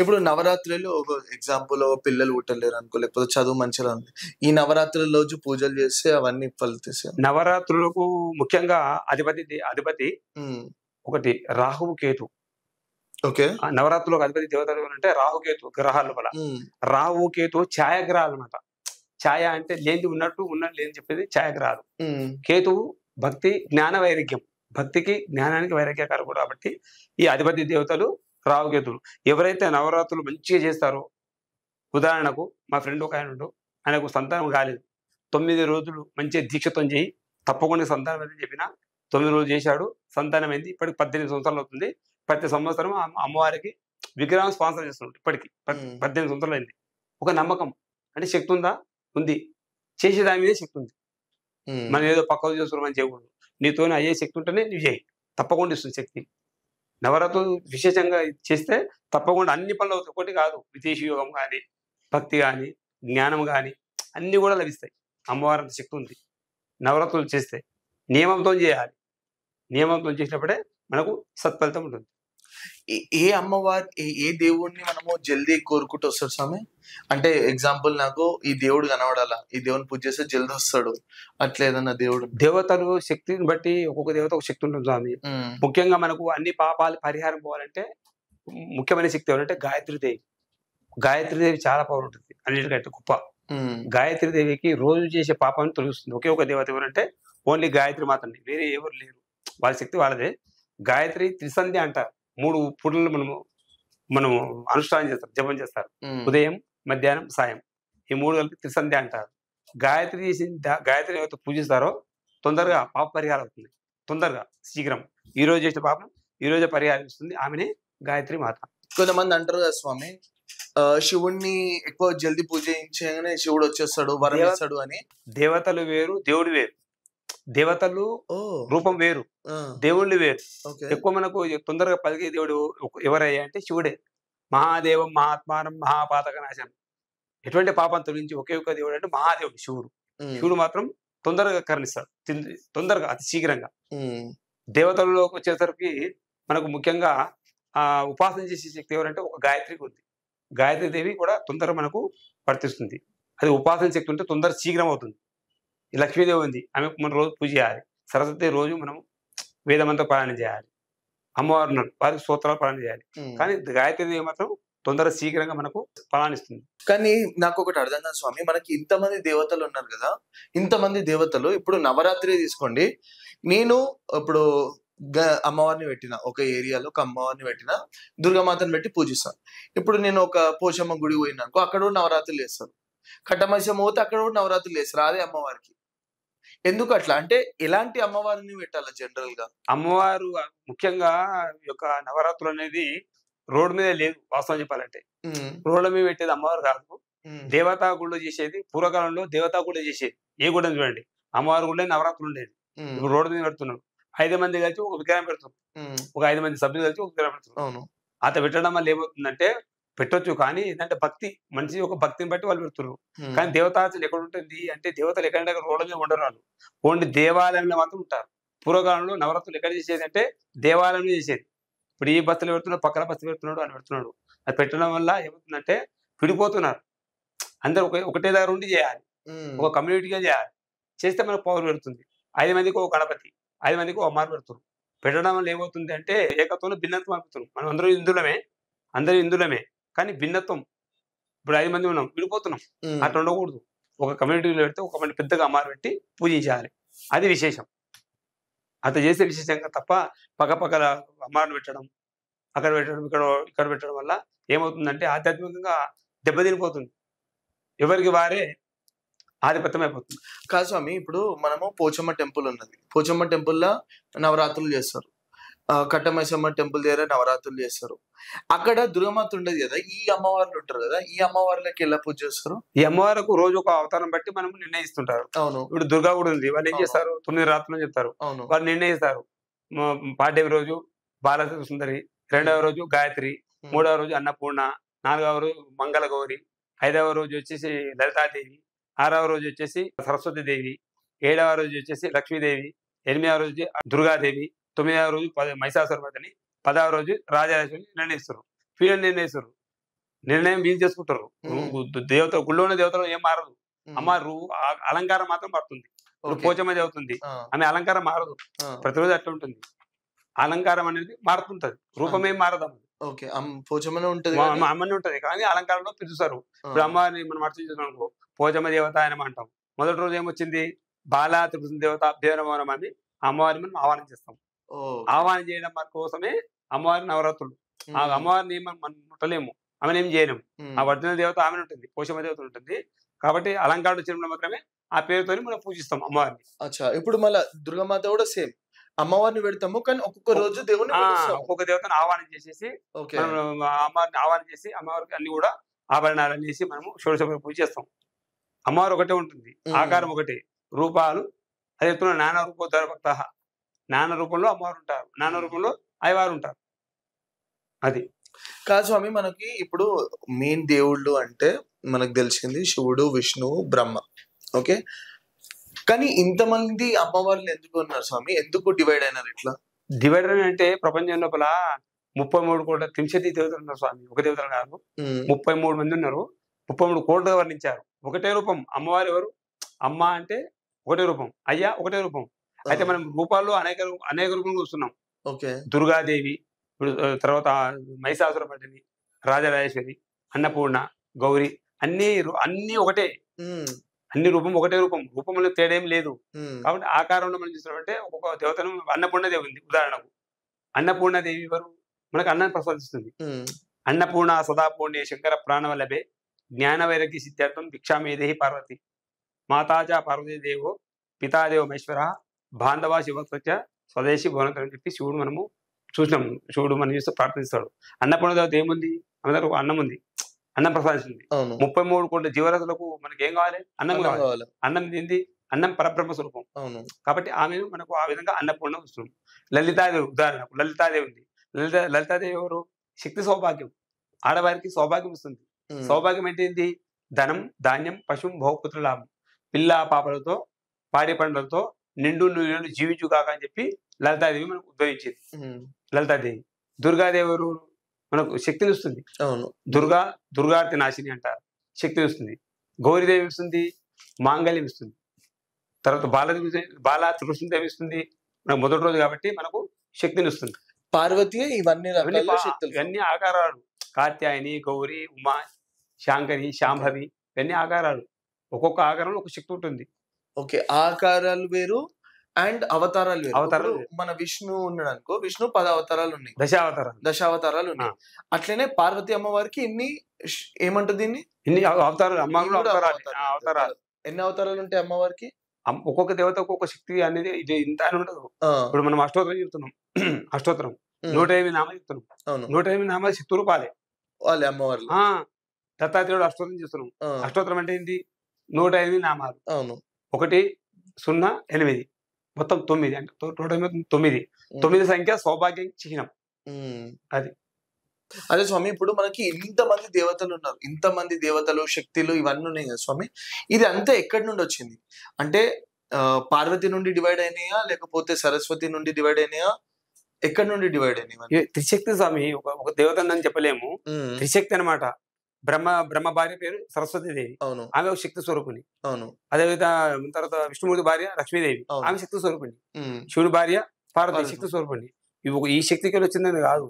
S2: ఇప్పుడు నవరాత్రులు ఒక ఎగ్జాంపుల్, పిల్లలు పుట్టలేరు అనుకో, లేకపోతే చదువు మంచిగా ఉంది, ఈ నవరాత్రుల రోజు పూజలు చేస్తే అవన్నీ ఫలిస్తాయి.
S1: నవరాత్రులకు ముఖ్యంగా అధిపతి ఒకటి రాహువు కేతు.
S2: ఓకే.
S1: నవరాత్రులకు అధిపతి దేవతలు అంటే రాహుకేతు గ్రహాల లోపల. రాహు కేతు ఛాయాగ్రహాలు అనమాట. ఛాయ అంటే లేనిది ఉన్నట్టు లేని చెప్పేది ఛాయాగ్రహాలు. కేతువు భక్తి జ్ఞాన వైరాగ్యం, భక్తికి జ్ఞానానికి వైరాగ్యకారకుడు కాబట్టి ఈ అధిపతి దేవతలు రావుకేతులు. ఎవరైతే నవరాత్రులు మంచిగా చేస్తారో, ఉదాహరణకు మా ఫ్రెండ్ ఒక ఆయన ఉండు, ఆయనకు సంతానం కాలేదు, 9 రోజులు మంచిగా దీక్షతో చేయి తప్పకుండా సంతానం అని చెప్పిన 9 రోజులు చేశాడు, సంతానం అయింది. ఇప్పటికి 18 సంవత్సరాలు అవుతుంది. ప్రతి సంవత్సరం అమ్మవారికి విగ్రహం స్పాన్సర్ చేస్తున్నాడు. ఇప్పటికి 18 సంవత్సరాలు అయింది. ఒక నమ్మకం అంటే శక్తి ఉందా, ఉంది. చేసే దాని మీదే శక్తి ఉంది. మనం ఏదో పక్కకు చేస్తున్నాం అని చేయకూడదు. నీతోనే అయ్యే శక్తి ఉంటేనే నువ్వు చేయి, తప్పకుండా ఇస్తుంది శక్తి. నవరాత్రులు విశేషంగా చేస్తే తప్పకుండా అన్ని పనులు అవుతాయి. ఒకటి కాదు, విదేశీ యోగం కానీ, భక్తి కానీ, జ్ఞానం కానీ అన్నీ కూడా లభిస్తాయి. అమ్మవారి అంత శక్తి ఉంది. నవరాత్రులు చేస్తే నియమంతో చేయాలి. నియమంతో చేసినప్పుడే మనకు సత్ఫలితం ఉంటుంది.
S2: ఏ అమ్మవారి ఏ దేవుడిని మనము జల్దీ కోరుకుంటూ వస్తాడు స్వామి? అంటే ఎగ్జాంపుల్ నాకు ఈ దేవుడు కనబడాలా, ఈ దేవుని పూజ చేస్తే జల్దీ వస్తాడు, అట్లా ఏదన్నా దేవుడు?
S1: దేవతలు శక్తిని బట్టి ఒక్కొక్క దేవత ఒక శక్తి ఉంటుంది స్వామి. ముఖ్యంగా మనకు అన్ని పాపాలు పరిహారం పోవాలంటే ముఖ్యమైన శక్తి ఎవరంటే గాయత్రీదేవి. గాయత్రీదేవి చాలా పవర్ ఉంటుంది, అన్నిటికంటే గొప్ప. గాయత్రీదేవికి రోజు చేసే పాపాన్ని తొలగిస్తుంది. ఒకే ఒక దేవత ఎవరంటే ఓన్లీ గాయత్రి మాత్రమే, వేరే ఎవరు లేరు. వాళ్ళ శక్తి వాళ్ళదే. గాయత్రి త్రిసంధ్య అంటారు. 3 పూటలు మనము అనుష్ఠానం చేస్తారు, జపం చేస్తారు. ఉదయం, మధ్యాహ్నం, సాయం, ఈ 3 కలిపి త్రిసంధ్య అంటారు. గాయత్రి గాయత్రి ఎవరైతే పూజిస్తారో తొందరగా పాప పరిహారం అవుతుంది. తొందరగా, శీఘ్రం. ఈ రోజు చేసిన పాపం ఈ రోజే పరిహారం ఇస్తుంది. ఆమెనే గాయత్రి మాత.
S2: కొంతమంది అంటారు కదా స్వామి, శివుణ్ణి ఎక్కువ జల్దీ పూజ చేయించగానే శివుడు వచ్చేస్తాడు, వరం ఇస్తాడు అని.
S1: దేవతలు వేరు, దేవుడు వేరు. దేవతలు రూపం వేరు, దేవుళ్ళు వేరు. ఎక్కువ మనకు తొందరగా పలికే దేవుడు ఎవరయ్యా అంటే శివుడే. మహాదేవం మహాత్మానం మహాపాతక నాశనం. ఎటువంటి పాపం తొలగించి ఒకే ఒక దేవుడు అంటే మహాదేవుడు శివుడు. శివుడు మాత్రం తొందరగా కరుణిస్తాడు, తొందరగా, అతి శీఘ్రంగా. దేవతలలోకి వచ్చేసరికి మనకు ముఖ్యంగా ఉపాసన చేసే శక్తి ఎవరంటే ఒక గాయత్రికి ఉంది. గాయత్రి దేవి కూడా తొందరగా మనకు వర్తిస్తుంది. అది ఉపాసన శక్తి ఉంటే తొందర శీఘ్రం అవుతుంది. ఈ లక్ష్మీదేవి ఉంది, ఆమెకు మనం రోజు పూజ చేయాలి. సరస్వతి రోజు మనం వేదమంతా పాలన చేయాలి. అమ్మవారు ఉన్నారు, వారికి స్తోత్రాలు పాలన చేయాలి. కానీ గాయత్రీదేవి మాత్రం తొందర శీఘ్రంగా మనకు ఫలాన్నిస్తుంది.
S2: కానీ నాకు ఒకటి అర్థం కాదు స్వామి, మనకి ఇంతమంది దేవతలు ఉన్నారు కదా, ఇంతమంది దేవతలు, ఇప్పుడు నవరాత్రి తీసుకోండి, నేను ఇప్పుడు అమ్మవారిని పెట్టిన ఒక ఏరియాలో ఒక అమ్మవారిని పెట్టిన, దుర్గామాతను పెట్టి పూజిస్తాను. ఇప్పుడు నేను ఒక పోషమ్మ గుడి పోయినానుకో, అక్కడ కూడా నవరాత్రులు చేస్తారు. కట్టమైసమ్మ పోతే అక్కడ కూడా నవరాత్రులు చేస్తారు అదే అమ్మవారికి. ఎందుకు అట్లా? అంటే ఎలాంటి అమ్మవారిని పెట్టాలి జనరల్ గా?
S1: అమ్మవారు ముఖ్యంగా యొక్క నవరాత్రులు అనేది రోడ్డు మీద లేదు. వాస్తవం చెప్పాలంటే రోడ్ల మీద పెట్టేది అమ్మవారు కాదు, దేవతా గుళ్ళో చేసేది. పూర్వకాలంలో దేవతా గుళ్ళో చేసేది. ఏ గుడి చూడండి, అమ్మవారి గుళ్ళే నవరాత్రులు ఉండేది. ఇప్పుడు రోడ్డు మీద పెడుతున్నాడు, 5 మంది కలిసి ఒక విగ్రహం పెడుతున్నాం, ఒక 5 మంది సభ్యులు కలిసి ఒక విగ్రహం పెడుతున్నాం. అత పెట్టడం వల్ల ఏమవుతుందంటే, పెట్టొచ్చు కానీ ఏంటంటే భక్తి, మనిషి యొక్క భక్తిని బట్టి వాళ్ళు పెడుతున్నారు. కానీ దేవతార్చన ఎక్కడ ఉంటుంది అంటే, దేవతలు ఎక్కడంటే రోడ్ల మీద ఉండరు వాళ్ళు, ఓన్లీ దేవాలయంలో మాత్రం ఉంటారు. పూర్వకాలంలో నవరాత్రులు ఎక్కడ చేసేది అంటే దేవాలయంలో చేసేది. ఇప్పుడు ఈ బస్సులు పెడుతున్నాడు, పక్కన బస్సు పెడుతున్నాడు అని పెడుతున్నాడు. అది పెట్టడం వల్ల ఏమవుతుందంటే విడిపోతున్నారు. అందరూ ఒకటే దగ్గర ఉండి చేయాలి, ఒక కమ్యూనిటీగా చేయాలి. చేస్తే మనకు పవర్ పెడుతుంది. 5 మందికి ఒక గణపతి, 5 మందికి ఒక అమ్మారు పెడుతున్నారు. పెట్టడం వల్ల ఏమవుతుంది అంటే ఏకత్వంలో భిన్నత్వం అనిపిస్తున్నాం. మనం అందరూ ఇందులమే కానీ భిన్నత్వం. ఇప్పుడు 5 మంది ఉన్నాం, విడిపోతున్నాం. అట్లా ఉండకూడదు. ఒక కమ్యూనిటీలో పెడితే ఒక మంది పెద్దగా అమ్మారు పెట్టి పూజించాలి. అది విశేషం. అట్లా చేసే విశేషంగా తప్ప పక్కపక్కల అమ్మారిని పెట్టడం, అక్కడ పెట్టడం, ఇక్కడ పెట్టడం వల్ల ఏమవుతుందంటే ఆధ్యాత్మికంగా దెబ్బతినిపోతుంది. ఎవరికి వారే ఆధిపత్యం అయిపోతుంది.
S2: కాదు స్వామి, ఇప్పుడు మనము పోచమ్మ టెంపుల్ ఉన్నది, పోచమ్మ టెంపుల్లో నవరాత్రులు చేస్తారు, కట్టమైసమ్మ టెంపుల్ దగ్గర నవరాత్రులు చేస్తారు. అక్కడ దుర్గమాత ఉండదు కదా, ఈ అమ్మవార్లు ఉంటారు కదా, ఈ అమ్మవార్లకి ఎలా పూజ చేస్తారు?
S1: ఈ అమ్మవారికి రోజు ఒక అవతారం బట్టి మనం నిర్ణయిస్తుంటారు.
S2: అవును.
S1: ఇప్పుడు దుర్గా కూడా ఉంది, వాళ్ళు ఏం చేస్తారు, 9 రాత్రులు చెప్తారు.
S2: అవును.
S1: వాళ్ళు నిర్ణయిస్తారు. పాడ్యమి రోజు బాల సుందరి, 2వ రోజు గాయత్రి, 3వ రోజు అన్నపూర్ణ, 4వ రోజు మంగళగౌరి, 5వ రోజు వచ్చేసి లలితాదేవి, 6వ రోజు వచ్చేసి సరస్వతి దేవి, 7వ రోజు వచ్చేసి లక్ష్మీదేవి, 8వ రోజు దుర్గాదేవి, 9వ రోజు మహిషాసురమర్దిని, 10వ రోజు రాజరాజేశ్వరి నిర్ణయిస్తారు. వీళ్ళని నిర్ణయిస్తారు, నిర్ణయం వీలు చేసుకుంటారు. దేవత గుళ్ళో ఉన్న దేవతలు ఏం మారదు. అమ్మ అలంకారం మాత్రం మారుతుంది. ఇప్పుడు పోచమ్మ చదువుతుంది, ఆమె అలంకారం మారదు, ప్రతిరోజు అట్లా ఉంటుంది. అలంకారం అనేది మారుతుంటది, రూపమేం మారదు.
S2: పోచమ్మనే ఉంటది,
S1: అమ్మనే ఉంటది కానీ అలంకారంలో పిలుస్తారు. ఇప్పుడు అమ్మవారిని మనం అర్థం చేసుకున్నాం, పోచమ్మ దేవత అని అంటాం. మొదటి రోజు ఏమొచ్చింది, బాలా త్రిపుర దేవత అభ్యవనం అని అమ్మవారిని మనం ఆహ్వానం చేస్తాం. ఆహ్వానం చేయడం కోసమే అమ్మవారి నవరాత్రులు. ఆ అమ్మవారిని మనం ముట్టలేము, ఆమెను ఏం చేయలేము. ఆ వర్ధన దేవత ఆమె ఉంటుంది, పోషమ్మ దేవత ఉంటుంది. కాబట్టి అలంకారం చేయడం మాత్రమే ఆ పేరుతో మనం పూజిస్తాం అమ్మవారిని.
S2: అచ్చా, ఇప్పుడు మళ్ళీ దుర్గామాత కూడా సేమ్ అమ్మవారిని పెడతాము, కానీ ఒక్కొక్క రోజు దేవుని
S1: ఒక్కొక్క దేవతను ఆహ్వానం చేసేసి అమ్మవారిని ఆహ్వానం చేసి అమ్మవారికి అన్ని కూడా ఆభరణాలు అనేసి మనము షోడశ పూజ చేస్తాం. అమ్మవారు ఒకటే ఉంటుంది, ఆకారం ఒకటే, రూపాలు అది చెప్తున్నా, నానా రూపోత్తర భక్త, నాన్న రూపంలో అమ్మవారు ఉంటారు, నాన్న రూపంలో అయ్యవారు ఉంటారు. అది
S2: కాదు స్వామి, మనకి ఇప్పుడు మెయిన్ దేవుళ్ళు అంటే మనకు తెలిసింది శివుడు, విష్ణువు, బ్రహ్మ. ఓకే, కానీ ఇంతమంది అమ్మవార్లు ఎందుకు ఉన్నారు స్వామి? ఎందుకు డివైడ్ అయినారు ఇట్లా?
S1: డివైడర్ అంటే ప్రపంచం లోపల 33 కోట్ల త్రింశతి దేవతలు ఉన్నారు స్వామి. ఒక దేవతలు కాదు, 33 మంది ఉన్నారు. 33 కోట్లుగా వర్ణించారు. ఒకటే రూపం అమ్మవారు. ఎవరు? అమ్మ అంటే ఒకటే రూపం, అయ్యా ఒకటే రూపం. అయితే మనం రూపాల్లో అనేక రూపంలో చూస్తున్నాం.
S2: ఓకే,
S1: దుర్గాదేవి, ఇప్పుడు తర్వాత మహిషాసురమర్దిని, రాజరాజేశ్వరి, అన్నపూర్ణ, గౌరి, అన్ని ఒకటే. అన్ని రూపం ఒకటే రూపం, రూపంలో తేడా ఏం లేదు. కాబట్టి ఆకారంలో మనం చూసినట్టే ఒక్కొక్క దేవతను అన్నపూర్ణదేవి ఉంది. ఉదాహరణకు అన్నపూర్ణదేవి ఎవరు? మనకు అన్నాన్ని ప్రసాదిస్తుంది. అన్నపూర్ణ సదాపూర్ణే శంకర ప్రాణవల్లభే జ్ఞాన వైరాగ్య సిద్ధార్థం భిక్షామేదేహి పార్వతి మాతాచ పార్వతీ దేవో పితాదేవ మహేశ్వర బాంధవ శివత్వచ స్వదేశీ భువనంతో అని చెప్పి శివుడు మనము చూసినాం. శివుడు మనం చూస్తే ప్రార్థిస్తాడు. అన్నపూర్ణ దేవత ఏముంది? అందరూ అన్నం ఉంది, అన్నం ప్రసాదిస్తుంది. 33 కోట్ల జీవరాశులకు మనకి ఏం కావాలి? అన్నం కావాలి. అన్నం ఏంది? అన్నం పరబ్రహ్మ స్వరూపం. కాబట్టి ఆమెను మనకు ఆ విధంగా అన్నపూర్ణ వస్తుంది. లలితాదేవి, ఉదాహరణకు లలితాదేవి ఉంది. లలితాదేవి ఎవరు? శక్తి సౌభాగ్యం. ఆడవారికి సౌభాగ్యం ఇస్తుంది. సౌభాగ్యం అంటే ఏంటి? ధనం, ధాన్యం, పశువు, భౌపుత్ర లాభం, పిల్ల పాపలతో, పాడి పంటలతో నిండు నూనెలు జీవించు కాక అని చెప్పి లలితాదేవి మనకు ఉద్భవించింది. లలితాదేవి. దుర్గాదేవి ఎవరు? మనకు శక్తిని ఇస్తుంది. దుర్గార్తి నాశిని అంటారు, శక్తిని ఇస్తుంది. గౌరీదేవి ఇస్తుంది, మాంగళ్యం ఇస్తుంది. తర్వాత బాలా కృష్ణదేవి ఇస్తుంది, మనకు మొదటి రోజు కాబట్టి మనకు శక్తిని ఇస్తుంది.
S2: పార్వతి
S1: ఇవన్నీ ఆకారాలు. కాత్యాయని, గౌరీ, ఉమా, శాంకరి, శాంభవి, ఇవన్నీ ఆకారాలు. ఒక్కొక్క ఆకారంలో ఒక శక్తి ఉంటుంది.
S2: ఓకే, ఆకారాలు వేరు అండ్ అవతారాలు వేరు. మన విష్ణు ఉన్నాడు అనుకో, విష్ణు 10 అవతారాలు ఉన్నాయి, దశావతారాలు ఉన్నాయి. అట్లనే పార్వతి అమ్మవారికి ఏమంటుంది?
S1: ఇన్ని అవతారాలు. అవతారాలు
S2: ఎన్ని అవతారాలు ఉంటాయి అమ్మవారికి?
S1: ఒక్కొక్క దేవత ఒక్కొక్క శక్తి అనేది ఇది ఇంత అని ఉండదు. ఇప్పుడు మనం అష్టోత్తరం చెప్తున్నాం. అష్టోత్తరం 108 నామాలు చెప్తున్నాం. 108 నామాలు శక్తి రూపాలే
S2: వాళ్ళే అమ్మవారు.
S1: దత్తాత్రేయుడు అష్టోత్తరం చేస్తున్నాం. అష్టోత్తరం అంటే ఏంటి? 108 నామాలు. 1 0 8 మొత్తం 9 అంటే 9 సంఖ్య సౌభాగ్యం చిహ్నం. అది
S2: అదే స్వామి, ఇప్పుడు మనకి ఇంతమంది దేవతలు ఉన్నారు, ఇంతమంది దేవతలు, శక్తులు ఇవన్నీ ఉన్నాయి కదా స్వామి, ఇది అంతా ఎక్కడి నుండి వచ్చింది? అంటే పార్వతి నుండి డివైడ్ అయినాయా, లేకపోతే సరస్వతి నుండి డివైడ్ అయినాయా? ఎక్కడి నుండి డివైడ్ అయినాయి?
S1: త్రిశక్తి స్వామి. ఒక దేవత అని చెప్పలేము, త్రిశక్తి అనమాట. బ్రహ్మ భార్య పేరు సరస్వతీదేవి, ఆమె ఒక శక్తి స్వరూపిణి. అదేవిధంగా తర్వాత విష్ణుమూర్తి భార్య లక్ష్మీదేవి, ఆమె శక్తి స్వరూపిణి. శివుడి భార్య పార్వతి శక్తి స్వరూపిణి. ఈ శక్తికి వచ్చిందని కాదు,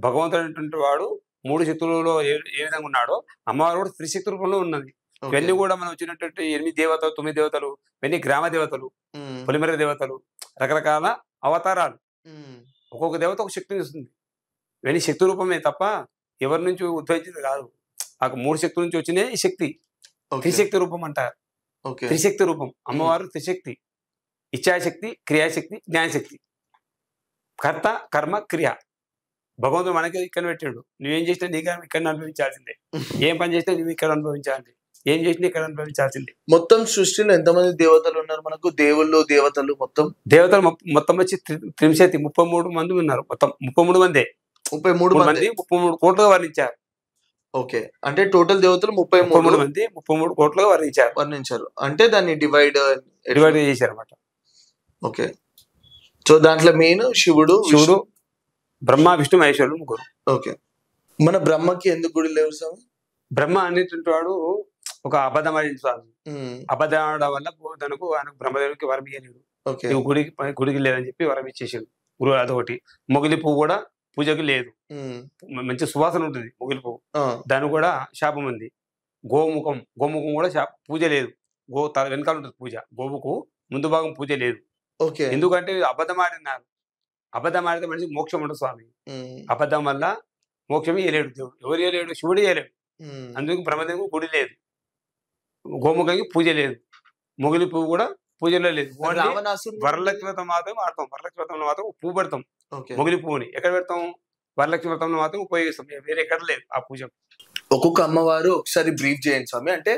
S1: భగవంతుడు అనేటువంటి వాడు 3 శక్తులలో ఏ విధంగా ఉన్నాడో అమ్మవారు కూడా త్రిశక్తి రూపంలో ఉన్నది. ఇవన్నీ కూడా మనం వచ్చినటువంటి 8 దేవతలు, 9 దేవతలు, ఇవన్నీ గ్రామ దేవతలు, పొలిమేర దేవతలు, రకరకాల అవతారాలు. ఒక్కొక్క దేవత ఒక శక్తిని ఇస్తుంది. ఇవన్నీ శక్తి రూపమే తప్ప ఎవరి నుంచి ఉద్భవించింది కాదు. ఆ 3 శక్తుల నుంచి వచ్చినాయి ఈ శక్తి. త్రిశక్తి రూపం అంటారు. త్రిశక్తి రూపం అమ్మవారు. త్రిశక్తి: ఇచ్ఛాశక్తి, క్రియాశక్తి, జ్ఞానశక్తి. కర్త, కర్మ, క్రియ. భగవంతుడు మనకి ఇక్కడ పెట్టాడు. నువ్వేం చేసినా నీకు ఇక్కడ అనుభవించాల్సిందే. ఏం పని చేసినా నువ్వు ఇక్కడ అనుభవించాలి, ఏం చేసినా ఇక్కడ అనుభవించాల్సిందే.
S2: మొత్తం సృష్టిలో ఎంతమంది దేవతలు ఉన్నారు మనకు? దేవుళ్ళు, దేవతలు
S1: దేవతలు మొత్తం వచ్చి 33 మంది ఉన్నారు. మొత్తం 33 మందే.
S2: 33 మంది
S1: 33 కోట్లుగా వర్ణించారు.
S2: ఓకే, అంటే టోటల్ దేవతలు 33
S1: మంది 33 కోట్లుగా
S2: వర్ణించారు. అంటే దాన్ని డివైడ్
S1: చేశారు అన్నమాట.
S2: ఓకే, సో దాంట్లో మెయిన్ శివుడు,
S1: బ్రహ్మ, విష్ణు, మహేశ్వరుడు ముగ్గురు.
S2: ఓకే, మన బ్రహ్మకి ఎందుకు గుడి లేవు స్వామి?
S1: బ్రహ్మ అనేటువంటి వాడు ఒక అబద్ధం ఆడిన స్వామి. అబద్ధం ఆడడం వల్ల తనకు ఆయనకు బ్రహ్మదేవుడికి వరం ఇయ్యలేడు. నువ్వు గుడికి లేదని చెప్పి వరం ఇచ్చేసాడు గురువు. అదొకటి. మొగిలి పువ్వు కూడా పూజకి లేదు. మంచి సువాసన ఉంటుంది మొగిలి పువ్వు, దాని కూడా శాపం ఉంది. గోముఖం కూడా పూజ లేదు. వెనకాల ఉంటుంది పూజ. గోవుకు ముందు భాగం పూజ లేదు. ఎందుకంటే అబద్ధం ఆడినారు. అబద్ధం ఆడితే మనిషికి మోక్షం ఉండదు స్వామి. అబద్ధం వల్ల మోక్షం ఇయ్యలేడు దేవుడు. ఎవరు ఇయ్యలేడు? శివుడు ఇయ్యలేడు. అందుకు బ్రహ్మదేవుడు గుడి లేదు, గోముఖంకి పూజ లేదు, మొగిలి పువ్వు కూడా పూజలో లేదు. వరలక్ష్మి వ్రతం మాత్రం ఆడతాం. వరలక్ష్మి వ్రతంలో మాత్రం పువ్వు పెడతాం. మొగిలి పువ్వుని ఎక్కడ పెడతాం? వరలక్ష్మి వ్రతంలో మాత్రం ఉపయోగిస్తాం. వేరే ఎక్కడ లేదు ఆ పూజ.
S2: ఒక్కొక్క అమ్మవారు ఒకసారి బ్రీఫ్ చేయండి స్వామి. అంటే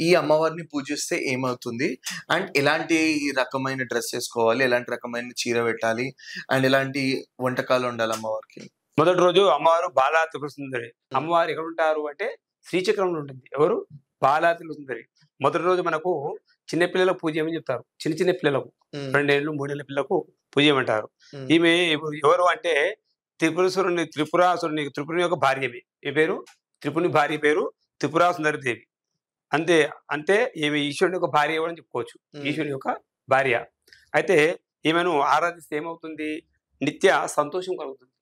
S2: ఈ అమ్మవారిని పూజిస్తే ఏమవుతుంది? అండ్ ఎలాంటి రకమైన డ్రెస్ ఏసుకోవాలి? ఎలాంటి రకమైన చీర పెట్టాలి? అండ్ ఎలాంటి వంటకాలు వండాలి అమ్మవారికి?
S1: మొదటి రోజు అమ్మవారు బాలా త్రిపుర సుందరి. అమ్మవారు ఎక్కడ ఉంటారు అంటే శ్రీచక్రంలో ఉంటుంది. ఎవరు? బాలా త్రిపుర సుందరి. మొదటి రోజు మనకు చిన్నపిల్లలకు పూజ చేయమని చెప్తారు. చిన్న చిన్న పిల్లలకు 2 ఏళ్ళు 3 ఏళ్ళ పిల్లకు పూజ చేయమంటారు. ఈమె ఎవరు అంటే త్రిపురాసురుని యొక్క భార్యమే. ఈ పేరు త్రిపుని భార్య పేరు త్రిపురా సుందరి దేవి. అంతే అంటే ఈమె ఈశ్వరుని యొక్క భార్య అని చెప్పుకోవచ్చు. ఈశ్వరుని యొక్క భార్య. అయితే ఈమెను ఆరాధిస్తే ఏమవుతుంది? నిత్య సంతోషం కలుగుతుంది.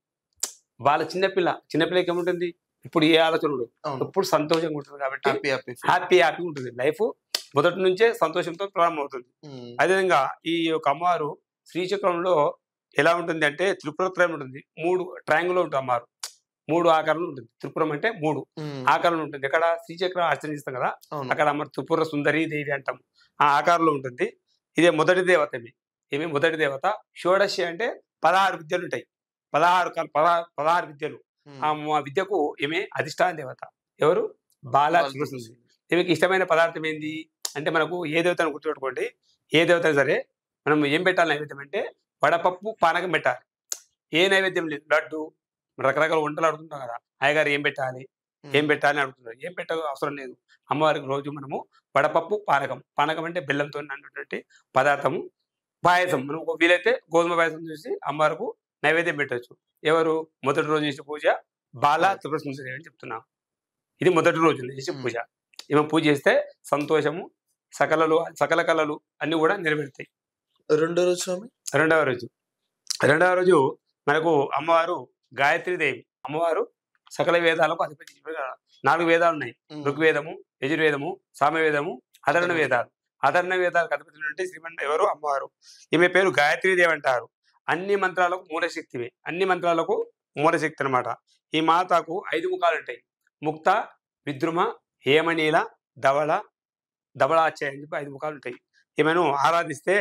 S1: వాళ్ళ చిన్నపిల్లకి ఏముంటుంది? ఇప్పుడు ఏ ఆలోచన ఉండదు, ఎప్పుడు సంతోషంగా ఉంటుంది. కాబట్టి హ్యాపీగా ఉంటుంది. లైఫ్ మొదటి నుంచే సంతోషంతో ప్రారంభమవుతుంది. అదేవిధంగా ఈ యొక్క అమ్మవారు శ్రీచక్రంలో ఎలా ఉంటుంది అంటే త్రిపురత్రయం ఉంటుంది. 3 ట్రయాంగిల్ ఉంటుంది అమ్మవారు. 3 ఆకారంలో ఉంటుంది. త్రిపురం అంటే 3 ఆకారంలో ఉంటుంది. ఎక్కడ శ్రీచక్రం అర్చన చేస్తాం కదా, అక్కడ అమ్మ త్రిపుర సుందరి దేవి అంటాం. ఆ ఆకారంలో ఉంటుంది. ఇదే మొదటి దేవత. ఏమి మొదటి దేవత. షోడశి అంటే 16 విద్యలు ఉంటాయి. 16 విద్యలు. ఆ విద్యకు ఈమె అధిష్టాన దేవత. ఎవరు? బాలా త్రిపుర సుందరి. ఈమెకి ఇష్టమైన పదార్థం ఏంది అంటే, మనకు ఏ దేవతను గుర్తుపెట్టుకోండి. ఏ దేవత సరే మనం ఏం పెట్టాలి నైవేద్యం అంటే వడపప్పు పానకం పెట్టాలి. ఏ నైవేద్యం లేదు. లడ్డు రకరకాల వంటలు అడుగుతుంటాం కదా, అయ్యగారు ఏం పెట్టాలి అని అడుగుతున్నారు. ఏం పెట్ట అవసరం లేదు. అమ్మవారికి రోజు మనము వడపప్పు పానకం అంటే బెల్లంతో అన్నటువంటి పదార్థము, పాయసం. మనం వీలైతే గోధుమ పాయసం చూసి అమ్మవారికి నైవేద్యం పెట్టచ్చు. ఎవరు? మొదటి రోజు చేసే పూజ బాలా త్రిపుర సుందరి అని చెప్తున్నాం. ఇది మొదటి రోజు చేసే పూజ. ఈమె పూజ చేస్తే సంతోషము, సకల కళలు అన్ని కూడా నెరవేరుతాయి. రెండవ రోజు మనకు అమ్మవారు గాయత్రీదేవి. అమ్మవారు సకల వేదాలకు అధిపతి. 4 వేదాలు ఉన్నాయి. ఋగ్వేదము, యజుర్వేదము, సామవేదము, అధర్ణ వేదాలు. అధర్ణ వేదాలకు అధిపతి శ్రీమన్ ఎవరు? అమ్మవారు. ఈమె పేరు గాయత్రీదేవి అంటారు. అన్ని మంత్రాలకు మూలశక్తివే. అన్ని మంత్రాలకు మూలశక్తి అనమాట. ఈ మాతకు 5 ముఖాలు ఉంటాయి. ముక్త, విద్రుమ, హేమనీల, ధవళాచయ అని చెప్పి 5 ముఖాలు ఉంటాయి. ఈమెను ఆరాధిస్తే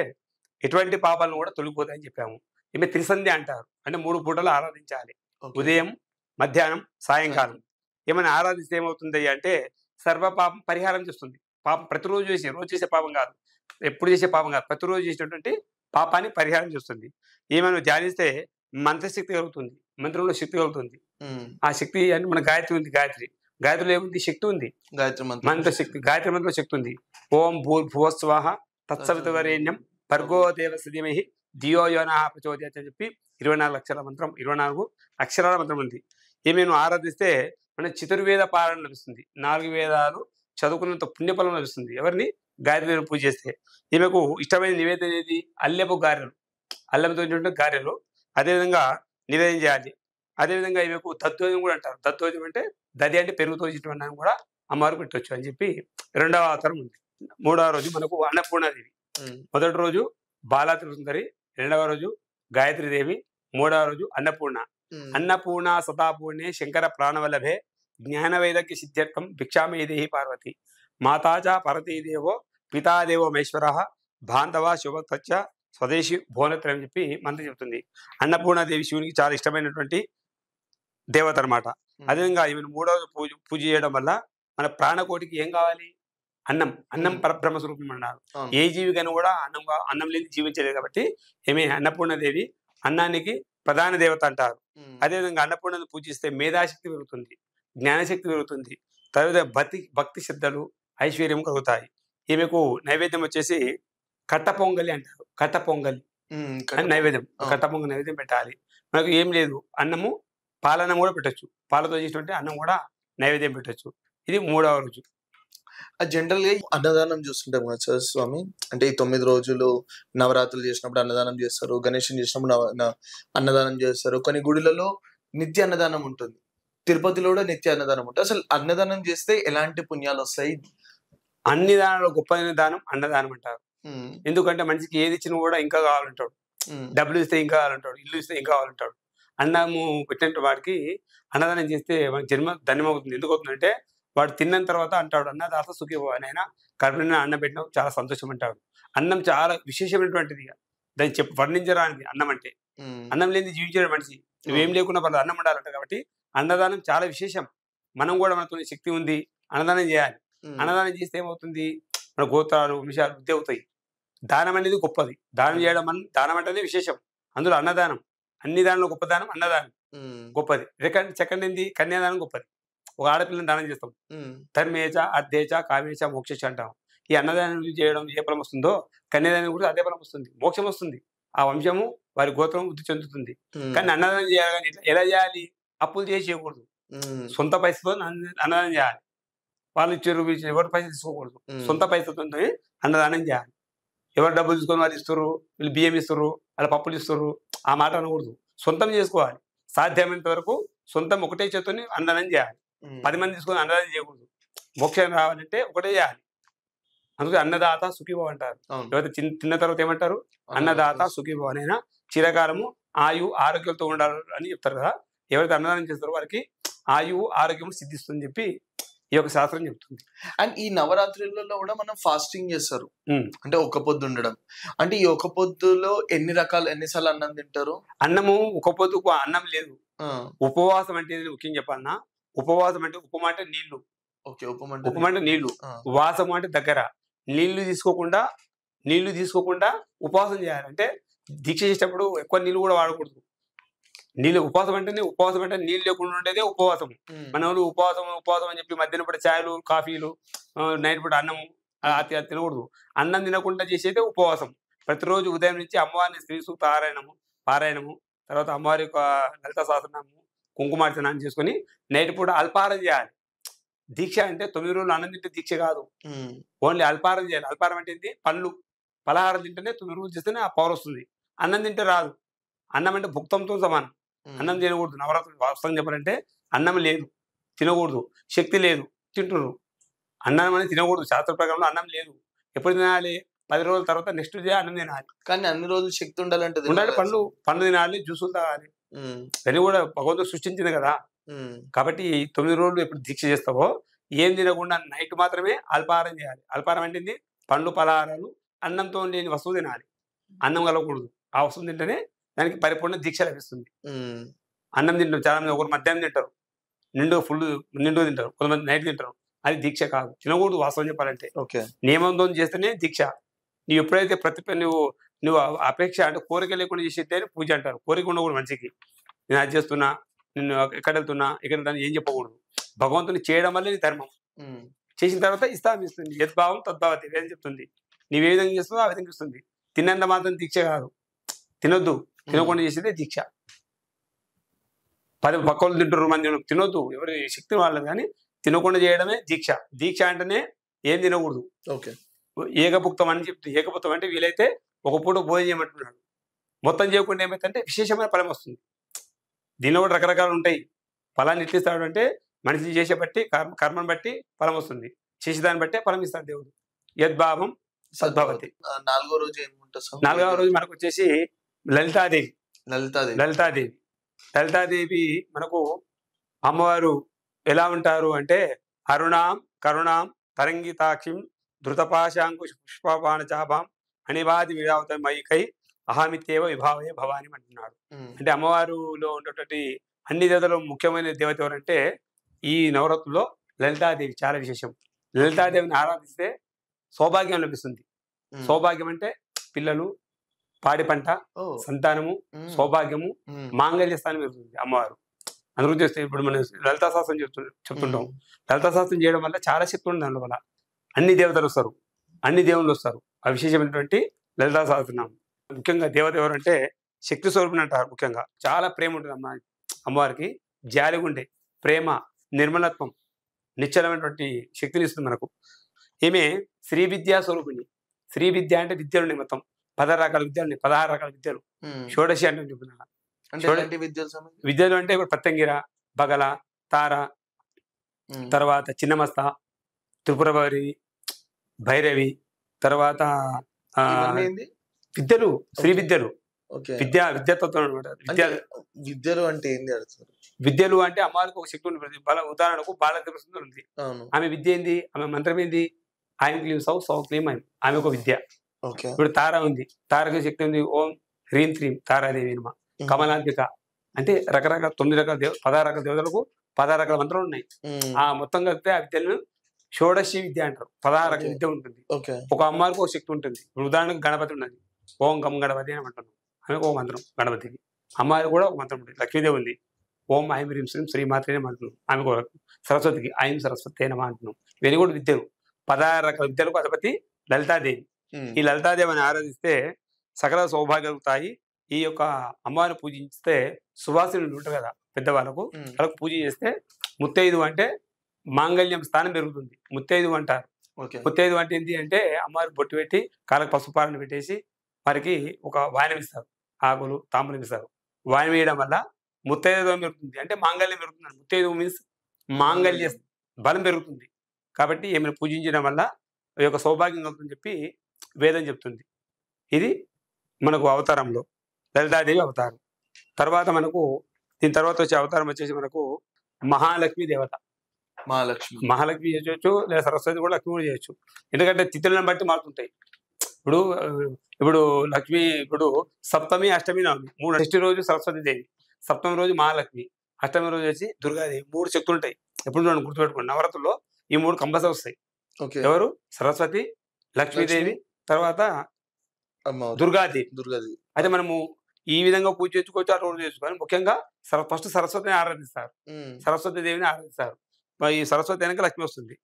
S1: ఎటువంటి పాపాలను కూడా తొలగిపోతాయని చెప్పాము. ఈమె త్రిసంధ్య అంటారు. అంటే 3 పూటలు ఆరాధించాలి. ఉదయం, మధ్యాహ్నం, సాయంకాలం. ఏమైనా ఆరాధిస్తే ఏమవుతుంది అంటే సర్వ పాపం పరిహారం చేస్తుంది. పాపం ప్రతిరోజు రోజు చేసే పాపం కాదు, ఎప్పుడు చేసే పాపం కాదు, ప్రతిరోజు చేసినటువంటి పాపాన్ని పరిహారం చేస్తుంది. ఏమైనా ధ్యానిస్తే మంత్రశక్తి కలుగుతుంది. మంత్రంలో శక్తి కలుగుతుంది. ఆ శక్తి అంటే మన గాయత్రి ఉంది. గాయత్రిలో ఏముంది? శక్తి ఉంది. మంత్రశక్తి. గాయత్రి మంత్రంలో శక్తి ఉంది. ఓం భూర్భువస్వాహ తత్సవితుర్వరేణ్యం భర్గో దేవస్య ధీమహి ధియో యో నః ప్రచోదయాత్ అని చెప్పి 24 అక్షరాల మంత్రం, 24 అక్షరాల మంత్రం ఉంది. ఈమెను ఆరాధిస్తే మన చతుర్వేద పాలన లభిస్తుంది. 4 వేదాలు చదువుకున్నంత పుణ్యఫలం లభిస్తుంది. ఎవరిని? గాయత్రిని పూజ చేస్తే. ఈమెకు ఇష్టమైన నివేదన ఏది? అల్లెపు గారెలు. అల్లంతో గారెలు అదేవిధంగా నివేదన చేయాలి. అదేవిధంగా ఈమెకు దద్దోజనం కూడా అంటారు. దద్దోజనం అంటే దది అంటే పెరుగుతో చేసిన కూడా అమ్మవారు పెట్టవచ్చు అని చెప్పి 2వ అవతారం ఉంది. 3వ రోజు మనకు అన్నపూర్ణాదేవి. మొదటి రోజు బాలా త్రిపుర సుందరి, 2వ రోజు గాయత్రీదేవి, 3వ రోజు అన్నపూర్ణ. అన్నపూర్ణ సదాపూర్ణే శంకర ప్రాణవల్లభే జ్ఞాన వైదగ్య సిద్ధ్యర్థం భిక్షామేదేహి పార్వతి మాతాచ పరతీదేవో పితాదేవో మహేశ్వర బాంధవ శుభక్తచ్చ స్వదేశీ భువనత్రయం చెప్పి మంత్రి చెబుతుంది. అన్నపూర్ణాదేవి శివునికి చాలా ఇష్టమైనటువంటి దేవత అనమాట. అదేవిధంగా ఈమెను 3వ రోజు పూజ చేయడం వల్ల మన ప్రాణకోటికి ఏం కావాలి? అన్నం పరబ్రహ్మ స్వరూపం అన్నారు. ఏ జీవికైనా కూడా అన్నం లేని జీవించలేదు. కాబట్టి ఏమి అన్నపూర్ణదేవి అన్నానికి ప్రధాన దేవత అంటారు. అదేవిధంగా అన్నపూర్ణను పూజిస్తే మేధాశక్తి పెరుగుతుంది, జ్ఞానశక్తి పెరుగుతుంది. తర్వాత భక్తి శ్రద్ధలు, ఐశ్వర్యం కలుగుతాయి. ఈమెకు నైవేద్యం వచ్చేసి కట్ట పొంగలి అంటారు. కట్ట పొంగలి అని నైవేద్యం. కట్ట పొంగలి నైవేద్యం పెట్టాలి. మనకు ఏం లేదు, అన్నము పాలన్నం కూడా పెట్టచ్చు. పాలతో చేసినట్టు అన్నం కూడా నైవేద్యం పెట్టచ్చు. ఇది 3వ రోజు.
S2: జనరల్ గా అన్నదానం చూస్తుంటాం కదా సార్ స్వామి. అంటే ఈ 9 రోజులు నవరాత్రులు చేసినప్పుడు అన్నదానం చేస్తారు, గణేశం చేసినప్పుడు అన్నదానం చేస్తారు. కొన్ని గుడిలలో నిత్య అన్నదానం ఉంటుంది. తిరుపతిలో కూడా నిత్య అన్నదానం ఉంటుంది. అసలు అన్నదానం చేస్తే ఎలాంటి పుణ్యాలు వస్తాయి?
S1: అన్ని దానాలు గొప్ప దానం అన్నదానం అంటారు. ఎందుకంటే మనిషికి ఏది ఇచ్చినా కూడా ఇంకా కావాలంటాడు. డబ్బులు ఇస్తే ఇంకా కావాలంటాడు, ఇల్లు ఇస్తే ఇంకా కావాలంటాడు. అన్నము పెట్టిన వాడికి అన్నదానం చేస్తే మనకి జన్మ ధన్యమవుతుంది. ఎందుకు అవుతుందంటే వాడు తిన్న తర్వాత అంటాడు, అన్నదాత సుఖిభవ. ఆయన కడుపున అన్నం పెట్టినా చాలా సంతోషం అంటాడు. అన్నం చాలా విశేషమైనటువంటిది. దాన్ని వర్ణించరానిది అన్నం అంటే. అన్నం లేని జీవించడం మనిషి. నువ్వేం లేకున్నా పర్లేదు, అన్నం ఉండాలంట. కాబట్టి అన్నదానం చాలా విశేషం. మనం కూడా మనతో శక్తి ఉంది, అన్నదానం చేయాలి.
S2: ఉమ్,
S1: అన్నదానం చేస్తే ఏమవుతుంది, మన గోత్రాలు విషయాలు వృద్ధి అవుతాయి. దానం అనేది గొప్పది. దానం చేయడం దానం అంటేనే విశేషం. అందులో అన్నదానం, అన్ని దానిలో గొప్ప దానం అన్నదానం
S2: ఉమ్,
S1: గొప్పది. సెకండ్ ఏంది, కన్యాదానం గొప్పది. ఒక ఆడపిల్లని దానం చేస్తాం.
S2: ఉమ్,
S1: ధర్మేచ అర్ధేచ కామేచ మోక్షేచ అంటాం. ఈ అన్నదానం చేయడం ఏ ఫలం వస్తుందో కన్యాదానం కూడా అదే ఫలం వస్తుంది, మోక్షం వస్తుంది. ఆ వంశము వారి గోత్రం వృద్ధి చెందుతుంది.
S2: ఉమ్,
S1: కానీ అన్నదానం చేయాలని ఎలా చేయాలి, అప్పులు చేసి చేయకూడదు.
S2: ఉమ్,
S1: సొంత పైసతో అన్నదానం చేయాలి. వాళ్ళు ఇచ్చారు ఎవరి పైసలు తీసుకోకూడదు.
S2: ఉమ్,
S1: సొంత పైసతో అన్నదానం చేయాలి. ఎవరు డబ్బులు తీసుకొని వాళ్ళు ఇస్తారు, వీళ్ళు బియ్యం ఇస్తారు, వాళ్ళ పప్పులు ఇస్తారు, ఆ మాట అనకూడదు. సొంతం చేసుకోవాలి. సాధ్యమైనంత వరకు సొంతం ఒకటే చేతిని అన్నదానం చేయాలి.
S2: ఉమ్,
S1: 10 మంది తీసుకొని అన్నదానం చేయకూడదు. మోక్షం రావాలంటే ఒకటే చేయాలి. అందుకే అన్నదాత సుఖీభవ అంటారు.
S2: అవును.
S1: ఎవరైతే తిన్న తర్వాత ఏమంటారు, అన్నదాత సుఖీభవ అనైనా చిరకాలము ఆయు ఆరోగ్యంతో ఉండాలి అని చెప్తారు కదా. ఎవరైతే అన్నదానం చేస్తారో వారికి ఆయువు ఆరోగ్యం సిద్ధిస్తుందని చెప్పి ఈ యొక్క శాస్త్రం చెప్తుంది.
S2: అండ్ ఈ నవరాత్రులలో కూడా మనం ఫాస్టింగ్ చేస్తారు,
S1: ఉమ్.
S2: అంటే ఒక పొద్దు ఉండడం. అంటే ఈ ఒక పొద్దులో ఎన్నిసార్లు అన్నం తింటారు?
S1: అన్నము ఒక పొద్దుకు అన్నం లేదు.
S2: ఆ,
S1: ఉపవాసం అంటే ఇది ముఖ్యం చెప్పాలన్నా. ఉపవాసం అంటే ఉపమా అంటే నీళ్లు,
S2: ఓకే.
S1: ఉపమా అంటే నీళ్లు,
S2: ఆ,
S1: వాసము అంటే దగ్గర. నీళ్లు తీసుకోకుండా ఉపవాసం చేయాలి. అంటే దీక్ష చేసేటప్పుడు ఎక్కువ నీళ్లు కూడా వాడకూడదు. ఉపవాసం అంటే నీళ్ళు లేకుండా ఉండేదే ఉపవాసం.
S2: ఉమ్,
S1: మన వాళ్ళు ఉపవాసం అని చెప్పి మధ్యాహ్నం పూట చాయలు కాఫీలు, నైట్ పూట అన్నం అది తినకూడదు. అన్నం తినకుండా చేసేదే ఉపవాసం. ప్రతిరోజు ఉదయం నుంచి అమ్మవారిని స్త్రీ సూక్త పారాయణము, తర్వాత అమ్మవారి యొక్క లలిత సహస్రనామము, కుంకుమార్చనాన్ని చేసుకొని నైట్ పూట అల్పాహారం చేయాలి. దీక్ష అంటే 9 రోజులు అన్నం తింటే దీక్ష కాదు,
S2: ఉమ్,
S1: ఓన్లీ అల్పాహారం చేయాలి. అల్పాహారం అంటే ఏంటి, పలహారం తింటేనే 9 రోజులు చేస్తేనే ఆ పవర్ వస్తుంది. అన్నం తింటే రాదు. అన్నం అంటే భుక్తంతో సమానం.
S2: ఉమ్,
S1: అన్నం తినకూడదు. నవరాత్రులు వాస్తవం చెప్పాలంటే అన్నం లేదు, తినకూడదు. శక్తి లేదు, తింటున్నారు. అన్నం అనేది తినకూడదు. శాస్త్ర ప్రకారంలో అన్నం లేదు. ఎప్పుడు తినాలి, 10 రోజుల తర్వాత నెక్స్ట్ డే అన్నం తినాలి.
S2: కానీ అన్ని రోజులు శక్తి ఉండాలంటే
S1: ఉండాలి. పండ్లు తినాలి, జ్యూసులు తాగాలి.
S2: ఉమ్,
S1: ఇవన్నీ కూడా భగవంతుడు సృష్టించింది కదా.
S2: ఉమ్,
S1: కాబట్టి ఈ 9 రోజులు ఎప్పుడు దీక్ష చేస్తావో ఏం తినకుండా నైట్ మాత్రమే అల్పాహారం చేయాలి. అల్పాహారం అంటే ఏంది, పండ్లు పలహారాలు, అన్నంతో లేని వస్తువు తినాలి. అన్నం కలగకూడదు. ఆ వస్తువు తింటేనే దానికి పరిపూర్ణ దీక్ష లభిస్తుంది.
S2: ఉమ్,
S1: అన్నం తింటారు చాలా మంది, ఒకరు మధ్యాహ్నం తింటారు, నిండు తింటారు, కొంతమంది నైట్ తింటారు. అది దీక్ష కాదు, తినకూడదు. వాస్తవం చెప్పాలంటే
S2: ఓకే.
S1: నియమంతో చేస్తేనే దీక్ష. నువ్వు ఎప్పుడైతే నువ్వు అపేక్ష అంటే కోరిక లేకుండా చేసేదే పూజ అంటారు. కోరిక ఉండకూడదు మనిషికి. నేను అది చేస్తున్నా, నిన్ను ఎక్కడ వెళ్తున్నా, ఇక్కడ వెళ్తున్నా ఏం చెప్పకూడదు. భగవంతుని చేయడం వల్ల నీ ధర్మం.
S2: ఉమ్,
S1: చేసిన తర్వాత ఇస్తుంది. యద్భావం తద్భావతి వేదం చెప్తుంది. నీవు ఏ విధంగా చేస్తుందో ఆ విధంగా ఇస్తుంది. తిన్నంత మాత్రం దీక్ష కాదు. తినొద్దు, తినకుండా చేసేదే దీక్ష. 10 పక్కలు తింటారు, మంది తినొద్దు, ఎవరి శక్తి వాళ్ళది. కానీ తినకుండా చేయడమే దీక్ష. దీక్ష అంటేనే ఏం తినకూడదు.
S2: ఓకే.
S1: ఏకభుక్తం అని చెప్తే, ఏకభుక్తం అంటే వీలైతే ఒక పూట భోజనం చేయమంటున్నాడు. మొత్తం చేయకుండా ఏమైతే విశేషమైన ఫలం వస్తుంది. దీనిలో కూడా రకరకాలు ఉంటాయి. ఫలాన్ని ఇట్లిస్తాడు అంటే మనిషి చేసే బట్టి, కర్మను బట్టి ఫలం వస్తుంది. చేసేదాన్ని బట్టే ఫలం ఇస్తాడు దేవుడు. యద్భావం సద్భవతి.
S2: 4వ రోజు ఏముంటుంది సార్?
S1: 4వ రోజు మనకు వచ్చేసి లలితాదేవి.
S2: లలితాదేవి.
S1: లలితాదేవి మనకు అమ్మవారు ఎలా ఉంటారు అంటే, అరుణాం కరుణాం తరంగితాక్షిం ధృతపాశాంకుశ పుష్పబాణ చాభాం అనివాది విడావత మైకై అహమిత్యేవ విభావే భవాని అంటున్నాడు.
S2: ఉమ్,
S1: అంటే అమ్మవారులో ఉన్నటువంటి అన్ని దేవతలు ముఖ్యమైన దేవత ఎవరంటే ఈ నవరాత్రుల్లో లలితాదేవి చాలా విశేషం. లలితాదేవిని ఆరాధిస్తే సౌభాగ్యం లభిస్తుంది.
S2: ఉమ్,
S1: సౌభాగ్యం అంటే పిల్లలు, పాడి పంట,
S2: ఓ,
S1: సంతానము,
S2: ఉమ్,
S1: సౌభాగ్యము,
S2: ఉమ్,
S1: మాంగళ్య స్థానం పెరుగుతుంది అమ్మవారు. అందుకు చేస్తే ఇప్పుడు మనం లలితా శాస్త్రం చెప్తుంటాం.
S2: ఉమ్,
S1: లలితా శాస్త్రం చేయడం వల్ల చాలా శక్తి ఉంది. దానివల్ల అన్ని దేవతలు వస్తారు, అన్ని దేవుళ్ళు వస్తారు. ఆ విశేషమైనటువంటి లలితా సహస్రనామం. ముఖ్యంగా దేవత ఎవరంటే శక్తి స్వరూపిణి అంటారు. ముఖ్యంగా చాలా ప్రేమ ఉంటుంది అమ్మవారికి. జాలిగుండే ప్రేమ, నిర్మలత్వం, నిశ్చలమైనటువంటి శక్తిని ఇస్తుంది మనకు. ఈమె శ్రీ విద్యా స్వరూపిణి. శ్రీ విద్య అంటే విద్యలు మొత్తం 16 రకాల విద్యలు, 16 రకాల విద్యలు.
S2: ఉమ్.
S1: షోడశి అంటే చెప్తున్నా.
S2: అంటే ఎలాంటి విద్యలు సంబంధించి?
S1: విద్యలు అంటే ఇప్పుడు పత్తంగిర, బగల, తార,
S2: ఉమ్,
S1: తర్వాత చిన్నమస్త, త్రిపురభారి, భైరవి, తర్వాత
S2: ఇవన్నీ ఏంది?
S1: విద్యలు, శ్రీ విద్యలు.
S2: ఓకే.
S1: విద్యాతత్వం అనమాట.
S2: విద్యలు అంటే ఏంది అడుగుతారు?
S1: విద్యలు అంటే అమ్మవారికి ఒక శక్తి ఉంటుంది. ఉదాహరణకు బాల త్రిపుర ఉంది.
S2: అవును.
S1: ఆమె విద్య ఏంది, ఆమె మంత్రం ఏంది, ఐం క్లీం సౌ సౌ క్లీం ఐం. ఆమె ఒక విద్య.
S2: ఓకే.
S1: ఇప్పుడు తార ఉంది, తారక శక్తి ఉంది. ఓం హ్రీం త్రీం తారాదేవి నమః. కమలాంబిక, అంటే రకరకాల 9 రకాల 16 రకాల దేవతలకు 16 రకాల మంత్రాలు ఉన్నాయి. ఆ మొత్తం కలిపితే ఆ విద్యలను షోడశి విద్య అంటారు. 16 రకాల విద్య ఉంటుంది. ఒక అమ్మవారికి ఒక శక్తి ఉంటుంది. ఉదాహరణకు గణపతి ఉన్నది, ఓం గం గణపతి అని అంటున్నాం, ఆమెకు ఒక మంత్రం గణపతికి. అమ్మవారికి కూడా ఒక మంత్రం ఉంటుంది. లక్ష్మీదేవి ఉంది, ఓం ఐం హ్రీం శ్రీం శ్రీమాత్రే అంటున్నాం, ఆమెకు ఒక. సరస్వతికి ఐం సరస్వతి నమ అంటున్నాం. ఇవన్నీ కూడా విద్యలు. 16 రకాల విద్యలకు అధిపతి లలితాదేవి. ఈ లలితాదేవిని ఆరాధిస్తే సకల సౌభాగ్యాలు కలుగుతాయి. ఈ యొక్క అమ్మవారిని పూజిస్తే సువాసినులు ఉంటారు కదా పెద్దవాళ్ళకు, వాళ్ళకు పూజ చేస్తే ముత్తైదు అంటే మాంగళ్యం స్థానం పెరుగుతుంది. ముత్తైదు అంటారు. ముత్తైదు అంటే ఏంటి అంటే అమ్మవారికి బొట్టు పెట్టి కాళ్ళకు పసుపారణ పెట్టేసి వారికి ఒక వాయనం ఇస్తారు, ఆకులు తాంబూలం ఇస్తారు. వాయనం వేయడం వల్ల ముత్తైదు పెరుగుతుంది, అంటే మాంగళ్యం పెరుగుతుంది. ముత్తైదు మీన్స్ మాంగళ్య బలం పెరుగుతుంది. కాబట్టి ఏమైనా పూజించడం వల్ల ఈ యొక్క సౌభాగ్యం కలుగుతుందని చెప్పి వేదం చెప్తుంది. ఇది మనకు అవతారంలో లలితాదేవి అవతారం. తర్వాత మనకు దీని తర్వాత వచ్చే అవతారం వచ్చేసి మనకు మహాలక్ష్మి దేవత. మహాలక్ష్మి చేయొచ్చు, లేదా సరస్వతి కూడా లక్ష్మి కూడా చేయొచ్చు. ఎందుకంటే తిథులను బట్టి మారుతుంటాయి. ఇప్పుడు లక్ష్మి, ఇప్పుడు సప్తమి అష్టమి నవమి 3. షష్ఠి రోజు సరస్వతి దేవి, సప్తమి రోజు మహాలక్ష్మి, అష్టమి రోజు వచ్చి దుర్గాదేవి. 3 శక్తులు ఉంటాయి. ఎప్పుడు గుర్తుపెట్టుకోండి, నవరాత్రుల్లో ఈ 3 కంపల్సరీ వస్తాయి. ఎవరు? సరస్వతి, లక్ష్మీదేవి, తర్వాత దుర్గాదేవి. అయితే మనము ఈ విధంగా పూజ చేసుకోవచ్చు, ఆ రోజు చేసుకోవాలి. ముఖ్యంగా ఫస్ట్ సరస్వతిని ఆరాధిస్తారు, సరస్వతి దేవిని ఆరాధిస్తారు. ఈ సరస్వతి వెనక లక్ష్మి వస్తుంది.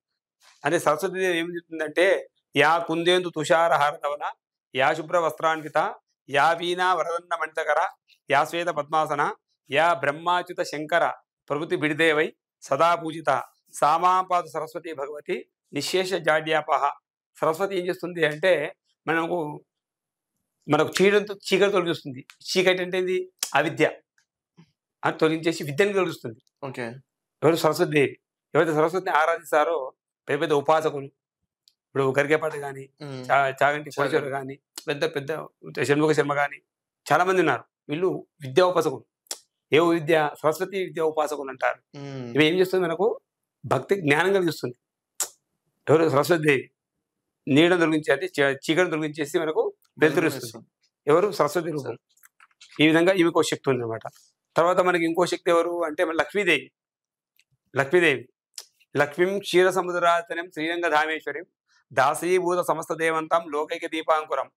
S1: అదే సరస్వతి దేవి ఏం చెప్తుందంటే, యా కుందేందు తుషార హారధవన, యా శుభ్ర వస్త్రాన్విత, యా వీణా వరదన్న మణితకర, యా శ్వేత పద్మాసన, యా బ్రహ్మాచ్యుత శంకర ప్రభుతి బిడిదేవై సదా పూజిత, సామాపాదు సరస్వతి భగవతి నిశేష జాడ్యాపహ. సరస్వతి ఏం చేస్తుంది అంటే మనకు చీకటి తొలగిస్తుంది. చీకటి అంటే ఏంది? అవిద్య అని తొలగించేసి విద్యను తొలగిస్తుంది. ఎవరు? సరస్వతి దేవి. ఎవరైతే సరస్వతిని ఆరాధిస్తారో పెద్ద పెద్ద ఉపాసకులు, ఇప్పుడు గరికేపాటి కానీ, చాగంటి కోటేశ్వర కానీ, పెద్ద పెద్ద షణ్ముఖ శర్మ కానీ చాలా మంది ఉన్నారు. వీళ్ళు విద్యా ఉపాసకులు. ఏ విద్య? సరస్వతి విద్యా ఉపాసకులు అంటారు. ఇవి ఏం చేస్తుంది? మనకు భక్తి జ్ఞానం కలిగిస్తుంది. ఎవరు? సరస్వతి దేవి. నీడను తొలగించి, అంటే చీకటిని తొలగించేసి మనకు వెలుతురిస్తుంది. ఎవరు? సరస్వతి రూపం. ఈ విధంగా ఈమెకు ఒక శక్తి ఉంది అనమాట. తర్వాత మనకి ఇంకో శక్తి ఎవరు అంటే లక్ష్మీదేవి. లక్ష్మీదేవి లక్ష్మీం క్షీర సముద్రాతనం శ్రీరంగధామేశ్వరిం దాసీభూత సమస్త దేవంతం లోకైక దీపాంకురం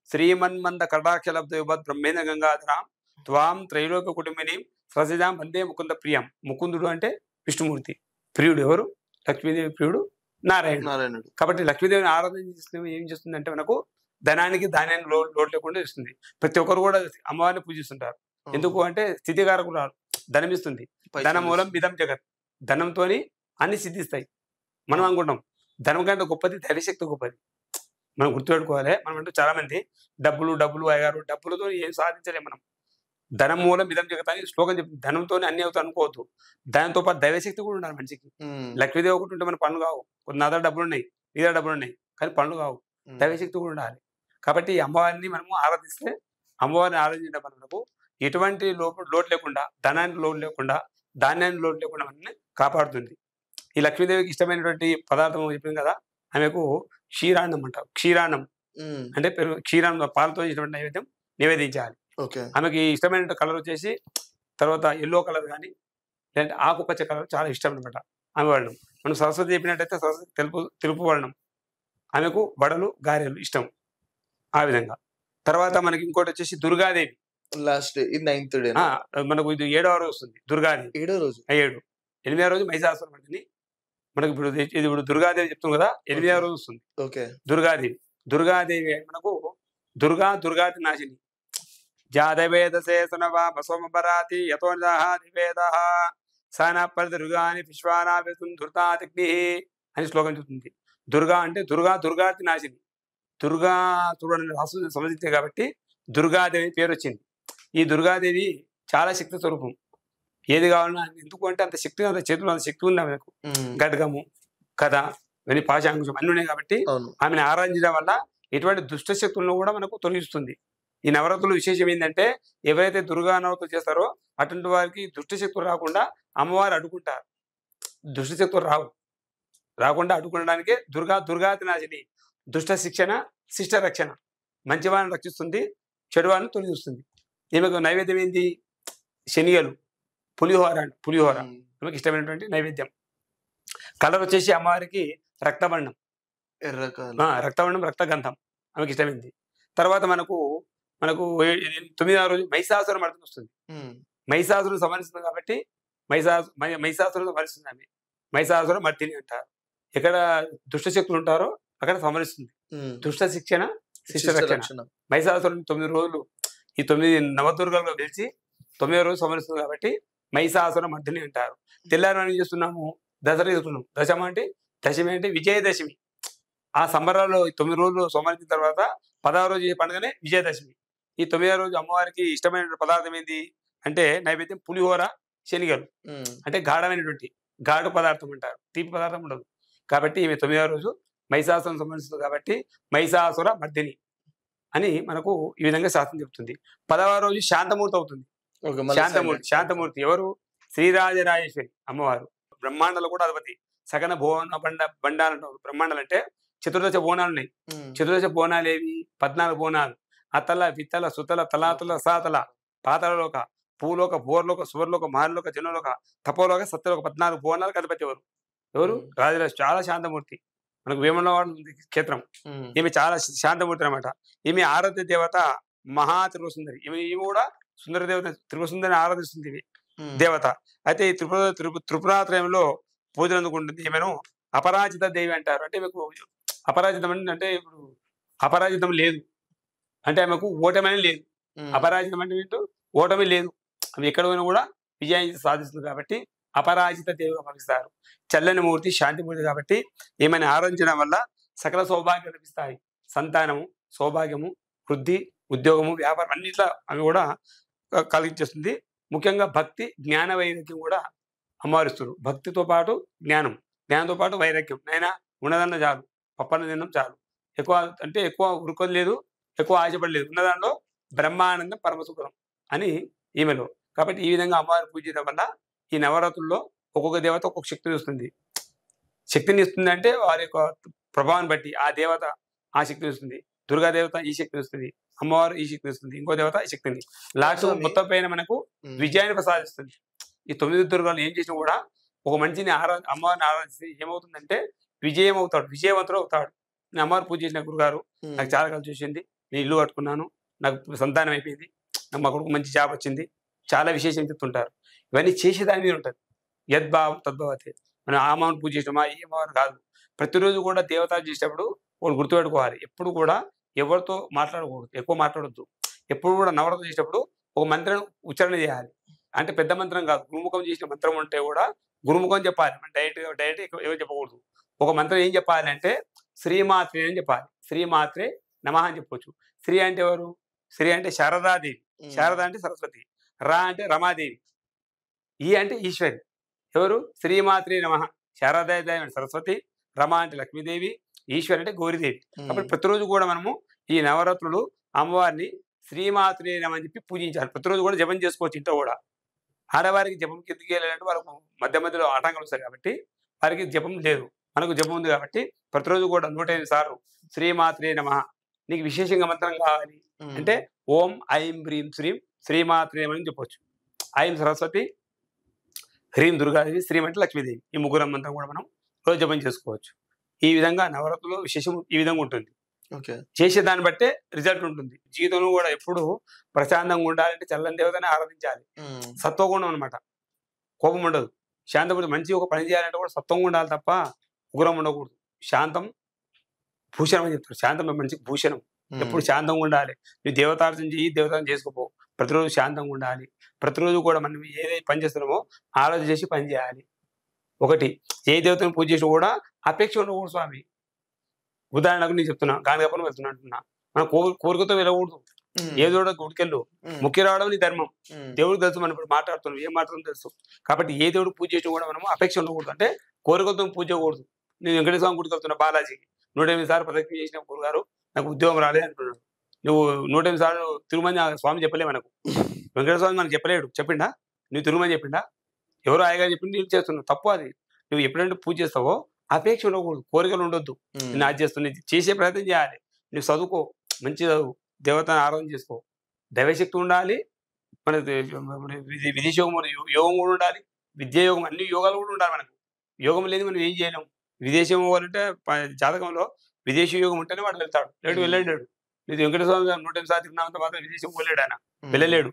S1: శ్రీమన్మంద కటాక్షలబ్ధయుబద్ బ్రహ్మేంద్ర గంగాధరాం త్వాం త్రైలోక కుటుంబిని సరసిజాం వందే ముకుంద ప్రియం. ముకుందుడు అంటే విష్ణుమూర్తి. ప్రియుడు ఎవరు? లక్ష్మీదేవి ప్రియుడు నారాయణుడు. కాబట్టి లక్ష్మీదేవిని ఆరాధన చేస్తే ఏం చేస్తుంది అంటే మనకు ధనానికి ధాన్యానికి లోటు లేకుండా ఇస్తుంది. ప్రతి ఒక్కరు కూడా అమ్మవారిని పూజిస్తుంటారు. ఎందుకు అంటే స్థితికారకురాలు, ధనం ఇస్తుంది. ధనం మూలం మిదం జగత్. ధనంతో అన్ని సిద్ధిస్తాయి. మనం అనుకుంటాం ధనం కంటే గొప్పది దైవశక్తి గొప్పది. మనం గుర్తుపెట్టుకోవాలి. మనం అంటూ చాలా మంది డబ్బులు అయ్యారు, డబ్బులతో ఏం సాధించలేము. మనం ధనం మూలం మిదం జగత్ అని శ్లోకం చెప్తుంది. ధనంతో అన్ని అవుతాయి అనుకోవద్దు. దానితో పాటు దైవశక్తి కూడా ఉండాలి మనిషికి. లక్ష్మీదేవి ఒకటి ఉంటే మన పనులు కావు. నా దగ్గర డబ్బులు ఉన్నాయి, నీ దగ్గర డబ్బులు ఉన్నాయి, కానీ పనులు కావు. దైవశక్తి కూడా ఉండాలి. కాబట్టి అమ్మవారిని మనము ఆరాధిస్తే, అమ్మవారిని ఆరాధించడం మనకు ఎటువంటి లోటు లేకుండా, ధనానికి లోటు లేకుండా, ధాన్యానికి లోటు లేకుండా మనల్ని కాపాడుతుంది. ఈ లక్ష్మీదేవికి ఇష్టమైనటువంటి పదార్థం చెప్పింది కదా, ఆమెకు క్షీరాన్నం అంటారు. క్షీరాన్నం అంటే క్షీరాన్నం, పాలతో చేసినటువంటి నైవేద్యం నివేదించాలి. ఆమెకి ఇష్టమైన కలర్ వచ్చేసి తర్వాత ఎల్లో కలర్ కానీ, లేదంటే ఆకుపచ్చ కలర్ చాలా ఇష్టం అనమాట ఆమె వర్ణం. మనం సరస్వతి చెప్పినట్టయితే సరస్వతి తెలుపు వర్ణం. ఆమెకు వడలు గారెలు ఇష్టం. ఆ విధంగా. తర్వాత మనకి ఇంకోటి వచ్చేసి Durgadevi.
S2: Last day 9th day
S1: మనకు ఇది 7వ రోజు వస్తుంది. దుర్గాదేవి
S2: 7వ రోజు.
S1: 8వ రోజు మహిషాసురం అంటే మనకి ఇప్పుడు దుర్గాదేవి చెప్తాం కదా, 8వ రోజు వస్తుంది. దుర్గాదేవి మనకు దుర్గాతి నాశిని. జాతవేదసే సునవా బసోమరాతి యతో నివేద సానపరి దుర్గాని విశ్వానావేతుం ధృతాగ్ని అని శ్లోకం చెప్తుంది. దుర్గా అంటే దుర్గాతి నాశిని. దుర్గా చూడండి రాసు సంబంధించే కాబట్టి దుర్గాదేవి పేరు వచ్చింది. ఈ దుర్గాదేవి చాలా శక్తి స్వరూపం. ఏది కావాలన్నా, ఎందుకు అంటే అంత శక్తి, అంత చేతులు అంత శక్తి ఉంది ఆమెకు. గడ్గము కథ ఇవన్నీ పాశాంకుశం అన్ని ఉన్నాయి కాబట్టి ఆమెను ఆరాధించడం వల్ల ఎటువంటి దుష్ట శక్తులను కూడా మనకు తొలగిస్తుంది. ఈ నవరాత్రులు విశేషం ఏంటంటే ఎవరైతే దుర్గా నవరాత్రులు చేస్తారో అటువంటి వారికి దుష్ట శక్తులు రాకుండా అమ్మవారు అడ్డుకుంటారు. దుష్ట శక్తులు రాకుండా అడ్డుకోవడానికే దుర్గాతి నాశిని. దుష్ట శిక్షణ, శిష్ట రక్షణ. మంచి వారిని రక్షిస్తుంది, చెడు వారిని తొలగిస్తుంది. ఈమెకు నైవేద్యం ఏంటి? శనిగలు, పులిహోర పులిహోర ఆమెకి ఇష్టమైనటువంటి నైవేద్యం. కలర్ వచ్చేసి అమ్మవారికి రక్తవర్ణం,
S2: ఎర్ర కలర్.
S1: రక్తవర్ణం, రక్తగంధం ఆమెకి ఇష్టమైంది. తర్వాత మనకు మనకు 9వ రోజు మహిషాసుర మర్దన వస్తుంది. మహిషాసురుడు సంహరిస్తుంది కాబట్టి మహిషాసురుడు సంహరిస్తుంది ఆమె. మహిషాసుర మర్దిని అంటారు. ఎక్కడ దుష్టశక్తులు ఉంటారో అక్కడ సంహరిస్తుంది. దుష్ట శిక్షణ, శిష్ట రక్షణ. మహిషాసురుని 9 రోజులు ఈ 9 నవదుర్గలుగా పిలిచి 9వ రోజు సంహరిస్తుంది కాబట్టి మహిషాసుర మర్దిని అంటారు. తెల్లారి ఏం చేస్తున్నాము, దసరా ఎదుగుతున్నాం. దశమ అంటే దశమి అంటే విజయదశమి. ఆ సంబరాల్లో 9 రోజులు సంహరించిన తర్వాత 10వ రోజు చేసే పండుగనే విజయదశమి. ఈ 9వ రోజు అమ్మవారికి ఇష్టమైన పదార్థం ఏంటి అంటే నైవేద్యం పులిహోర, శనిగలు. అంటే గాఢమైనటువంటి ఘాటు పదార్థం అంటారు, తీపి పదార్థం ఉండదు. కాబట్టి ఈమె 9వ రోజు మహిషాసురం సంబంధిస్తుంది కాబట్టి మహిషాసుర మర్దిని అని మనకు ఈ విధంగా శాస్త్రం చెప్తుంది. 10వ రోజు శాంతమూర్తి అవుతుంది. శాంతమూర్తి ఎవరు? శ్రీరాజరాజేశ్వరి అమ్మవారు. బ్రహ్మాండాలు కూడా అధిపతి. సగన భువన బండాలు అంటారు. బ్రహ్మాండాలు అంటే చతుర్దశ బోనాలు ఉన్నాయి. చతుర్దశ బోనాలు ఏవి? 14 బోనాలు. అతల, విత్తల, సుతల, తలాతల, సాతల, పాతలలోక, పూలోక, భోర్లోక, సువర్లోక, మహర్లోక, జనులోక, తపోలోక, సత్యలోక 14 బోనాలకు అధిపతి ఎవరు? ఎవరు? రాజరాజు. చాలా శాంతమూర్తి. మనకు వేములవాడ క్షేత్రం. ఈమె చాలా శాంతమూర్తి అనమాట. ఈమె ఆరాధ్య దేవత మహా త్రిపురసుందరి. ఈమె కూడా సుందర దేవత, త్రిపురసుందరిని ఆరాధిస్తుంది ఈమె దేవత. అయితే ఈ త్రిపురాత్రయంలో పూజలు అందుకుంటుంది. ఈమెను అపరాజిత దేవి అంటారు. అంటే మీకు అపరాజితం అంటే ఇప్పుడు అపరాజితం లేదు అంటే ఆమెకు ఓటమి లేదు. అపరాజితం అంటే ఏంటో ఓటమి లేదు. ఆమె ఎక్కడ పోయినా కూడా విజయాన్ని సాధిస్తుంది కాబట్టి అపరాజిత దేవిగా భావిస్తారు. చల్లని మూర్తి, శాంతిమూర్తి కాబట్టి ఏమైనా ఆరాధించడం వల్ల సకల సౌభాగ్యాలు లభిస్తాయి. సంతానము, సౌభాగ్యము, వృద్ధి, ఉద్యోగము, వ్యాపారం అన్నిట్లా అవి కూడా కలిగించేస్తుంది. ముఖ్యంగా భక్తి, జ్ఞాన వైరాగ్యం కూడా అమ్మవారిస్తారు. భక్తితో పాటు జ్ఞానం, జ్ఞానంతో పాటు వైరాగ్యం. నైనా ఉన్నదన్న చాలు, పప్పన్న తినడం చాలు. ఎక్కువ అంటే ఎక్కువ ఉరుకొది లేదు, ఎక్కువ ఆశపడలేదు. ఉన్నదానిలో బ్రహ్మానందం, పరమసుఖం అని ఈమెలో. కాబట్టి ఈ విధంగా అమ్మవారి పూజ చేయడం వల్ల ఈ నవరాత్రుల్లో ఒక్కొక్క దేవత ఒక్కొక్క శక్తిని ఇస్తుంది. శక్తిని ఇస్తుంది అంటే వారి యొక్క ప్రభావాన్ని బట్టి ఆ దేవత ఆ శక్తిని ఇస్తుంది. దుర్గాదేవత ఈ శక్తిని ఇస్తుంది, అమ్మవారు ఈ శక్తిని ఇస్తుంది, ఇంకో దేవత ఈ శక్తిని. లాస్ట్ మొత్తం పైన మనకు విజయాన్ని ప్రసాదిస్తుంది. ఈ 9 దుర్గాలు ఏం చేసినా కూడా ఒక మనిషిని అమ్మవారిని ఆరాధిస్తే ఏమవుతుందంటే విజయం అవుతాడు, విజయవంతుడు అవుతాడు. నేను అమ్మవారు పూజ చేసిన గురుగారు నాకు చాలా కలిసి చూసింది. నేను ఇల్లు కట్టుకున్నాను, నాకు సంతానం అయిపోయింది, నాకు మా కొడుకు మంచి జాబ్ వచ్చింది, చాలా విశేషం చెప్తుంటారు. ఇవన్నీ చేసేదాని మీద ఉంటుంది. యద్భావం తద్భవతే. మనం ఆ అమ్మవారిని పూజ చేసినామా ఈ అమ్మవారు కాదు. ప్రతిరోజు కూడా దేవత చేసేటప్పుడు వాళ్ళు గుర్తుపెట్టుకోవాలి. ఎప్పుడు కూడా ఎవరితో మాట్లాడకూడదు, ఎక్కువ మాట్లాడొద్దు. ఎప్పుడు కూడా నవరత్నం చేసేటప్పుడు ఒక మంత్రం ఉచ్చారణ చేయాలి. అంటే పెద్ద మంత్రం కాదు, గురుముఖం చేసిన మంత్రం ఉంటే కూడా గురుముఖం చెప్పాలి. డైరెక్ట్ ఎవరు చెప్పకూడదు. ఒక మంత్రం ఏం చెప్పాలి అంటే శ్రీమాత్రే అని చెప్పాలి. శ్రీమాత్రే నమః అని చెప్పొచ్చు. శ్రీ అంటే ఎవరు? శ్రీ అంటే శారదాదేవి, శారద అంటే సరస్వతి, రా అంటే రమాదేవి, ఈ అంటే ఈశ్వరి. ఎవరు? శ్రీమాత్రే నమః. శారదాదేవి అంటే సరస్వతి, రమ అంటే లక్ష్మీదేవి, ఈశ్వరి అంటే గౌరీదేవి. కాబట్టి ప్రతిరోజు కూడా మనము ఈ నవరాత్రులు అమ్మవారిని శ్రీమాత్రే నమః అని చెప్పి పూజించాలి. ప్రతిరోజు కూడా జపం చేసుకోవచ్చు. ఇంట్లో కూడా ఆడవారికి జపం కిందకి వెళ్ళాలంటే వాళ్ళకు మధ్యలో ఆటంకాలు వస్తాయి కాబట్టి వారికి జపం లేదు, మనకు జపం ఉంది కాబట్టి ప్రతిరోజు కూడా 108 సార్లు శ్రీమాత్రే నమః. నీకు విశేషంగా మంత్రం కావాలి అంటే ఓం ఐం హ్రీం శ్రీం శ్రీమాత్రే అని చెప్పొచ్చు. ఐం సరస్వతి, హ్రీం దుర్గాదేవి, శ్రీం అంటే లక్ష్మీదేవి. ఈ ముగ్గురు మంత్రం కూడా మనం రోజు జపం చేసుకోవచ్చు. ఈ విధంగా నవరాత్రులో విశేషం ఈ విధంగా ఉంటుంది. చేసే దాన్ని బట్టే రిజల్ట్ ఉంటుంది. జీవితంలో కూడా ఎప్పుడు ప్రశాంతంగా ఉండాలంటే చల్లని దేవతనే ఆరాధించాలి. సత్వగుణం అనమాట, కోపం ఉండదు. శాంతం మంచి ఒక పని చేయాలంటే కూడా సత్వంగా ఉండాలి తప్ప ఉగ్రం ఉండకూడదు. శాంతం భూషణం అని చెప్తారు. శాంతం మంచికి భూషణం. ఎప్పుడు శాంతంగా ఉండాలి. నువ్వు దేవతార్చన చేయి, దేవతను చేసుకోపో. ప్రతిరోజు శాంతంగా ఉండాలి. ప్రతిరోజు కూడా మనం ఏదైతే పని చేస్తున్నామో ఆలోచన చేసి పని చేయాలి. ఒకటి, ఏ దేవతను పూజ చేసినా కూడా అపేక్ష ఉండకూడదు స్వామి. ఉదాహరణకు నేను చెప్తున్నా, గానగపనం వెళ్తున్నా అంటున్నా, మనం కోరికతో వెళ్ళకూడదు. ఏదో గుడికెళ్ళు, ముఖ్య రావడం నీ ధర్మం. దేవుడికి తెలుసు మనం ఇప్పుడు మాట్లాడుతున్నాం, ఏం మాట్లాడడం తెలుసు. కాబట్టి ఏ దేవుడు పూజ చేసినా కూడా మనము అపేక్ష ఉండకూడదు. అంటే కోరికలతో పూజ చేయకూడదు. నేను వెంకటేశ్వర స్వామి గుడికి వెళ్తున్నా, బాలాజీకి 108 సార్లు ప్రదక్షిణ చేసిన గురుగారు నాకు ఉద్యోగం రాలేదు అంటున్నాడు. నువ్వు 108 సార్లు తిరుమని స్వామి చెప్పలే మనకు. వెంకటేశ్వర స్వామి మనకు చెప్పలేడు. చెప్పిండా? నువ్వు తిరుమని చెప్పిండా? ఎవరో ఆయగా చెప్పింది నేను చేస్తున్నావు. తప్పు అది. నువ్వు ఎప్పుడైతే పూజ చేస్తావో అపేక్ష ఉండకూడదు, కోరికలు ఉండొద్దు. నేను అది చేస్తున్నా, చేసే ప్రయత్నం చేయాలి. నువ్వు చదువుకో, మంచి చదువు, దేవతను ఆరాధన చేసుకో, దైవశక్తి ఉండాలి, మన విదేశీ యోగం, యోగం కూడా ఉండాలి, విద్యా యోగం, అన్ని యోగాలు కూడా ఉండాలి మనకు. యోగం లేదు మనం ఏం చేయలేం. విదేశీ యోగం పోవాలంటే జాతకంలో విదేశీ యోగం ఉంటేనే వాడు వెళ్తాడు, లేడు వెళ్ళలేడు. ఇది వెంకటేశ్వర స్వామి 108 సార్లు తిరిగినంత మాత్రం విదేశం వెళ్ళాడు, ఆయన వెళ్ళలేడు.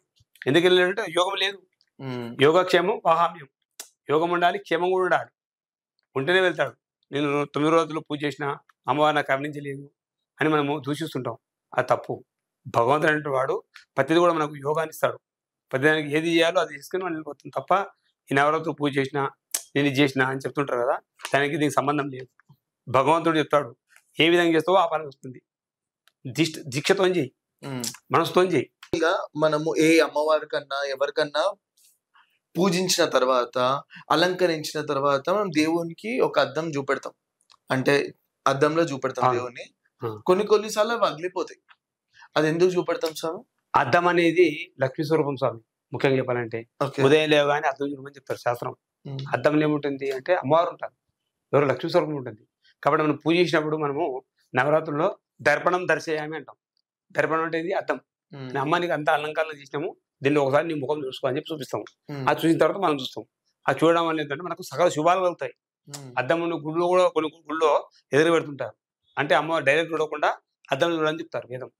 S1: ఎందుకు వెళ్ళలేడు అంటే యోగం లేదు. యోగక్షేమం వాహామ్యం, యోగం ఉండాలి, క్షేమం కూడా ఉండాలి, ఉంటేనే వెళ్తాడు. నేను 9 రోజులు పూజ చేసిన అమ్మవారు నాకు కరుణించలేదు అని మనము దూషిస్తుంటాం, అది తప్పు. భగవంతుడు అంటే వాడు ప్రతిది కూడా మనకు యోగాన్ని ఇస్తాడు. ప్రతిదానికి ఏది చేయాలో అది చేసుకుని మనం వెళ్ళిపోతుంది తప్ప ఈ నవరాత్రులు పూజ చేసినా నేను ఇది చేసినా అని చెప్తుంటారు కదా, దానికి దీనికి సంబంధం లేదు. భగవంతుడు చెప్తాడు ఏ విధంగా చేస్తావో ఆ పని వస్తుంది. దీక్షతో చేయి, మనసుతో చేయి.
S2: మనము ఏ అమ్మవారి కన్నా ఎవరికన్నా పూజించిన తర్వాత, అలంకరించిన తర్వాత మనం దేవునికి ఒక అద్దం చూపెడతాం, అంటే అద్దంలో చూపెడతాం దేవుని. కొన్నిసార్లు అవి పగిలిపోతాయి. అది ఎందుకు చూపెడతాం స్వామి?
S1: అద్దం అనేది లక్ష్మీ స్వరూపం స్వామి. ముఖ్యంగా చెప్పాలంటే ఉదయం లేవగానే అద్దం చూడమని చెప్తారు శాస్త్రం. అద్దంలో ఏముంటుంది అంటే అమ్మవారు ఉంటారు, ఎవరు లక్ష్మీ స్వరూపం ఉంటుంది. కాబట్టి మనం పూజ చేసినప్పుడు మనము నవరాత్రుల్లో దర్పణం దర్శయామి అంటాం. దర్పణం అంటే ఇది అద్దం. అమ్మానికి అంత అలంకారం చేసినాము, దీన్ని ఒకసారి నీ ముఖం చూసుకో అని చెప్పి చూపిస్తాము. అది చూసిన తర్వాత మనం చూస్తాం. అది చూడడం వల్ల ఏంటంటే మనకు సకల శుభాలు కలుగుతాయి. అద్దం గుళ్ళో కూడా కొన్ని గుళ్ళో ఎదురు పెడుతుంటారు, అంటే అమ్మవారు డైరెక్ట్ చూడకుండా అద్దం చూడని చెప్తారు వేదం.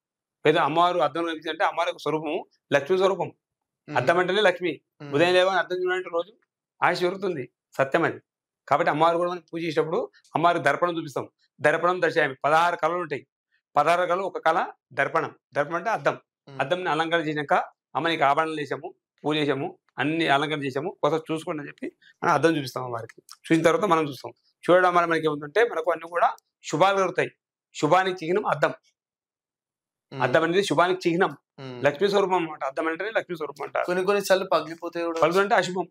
S1: వేదం అమ్మవారు అద్దం అంటే అమ్మవారి యొక్క స్వరూపము లక్ష్మీ స్వరూపం. అద్దం అంటేనే లక్ష్మి. ఉదయం లేవని అద్దం చూడాలంటే రోజు ఆయుష్ పెరుగుతుంది, సత్యం అది. కాబట్టి అమ్మవారు కూడా మనం పూజ చేసేటప్పుడు అమ్మవారికి దర్పణం చూపిస్తాం. దర్పణం దర్శయామి, 16 కళలు ఉంటాయి. 16 కళలు ఒక కళ దర్పణం. దర్పణం అంటే అద్దం. అద్దంని అలంకరణ చేసినాక అమ్మనికి ఆభరణాలు చేసాము, పూజ చేసాము, అన్ని అలంకరణ చేసాము, కొత్త చూసుకోండి అని చెప్పి మనం అద్దం చూపిస్తాం అమ్మవారికి. చూసిన తర్వాత మనం చూస్తాం. చూడడం వల్ల మనకి ఏముందంటే మనకు అన్ని కూడా శుభాలు కలుగుతాయి. శుభానికి చిహ్నం అద్దం. అద్దం అనేది శుభానికి చిహ్నం, లక్ష్మీ స్వరూపం అన్నమాట. అద్దం అంటేనే లక్ష్మీ స్వరూపం అంటారు.
S2: కొన్నిసార్లు పగిలిపోతాయి,
S1: పలుగు అంటే అశుభం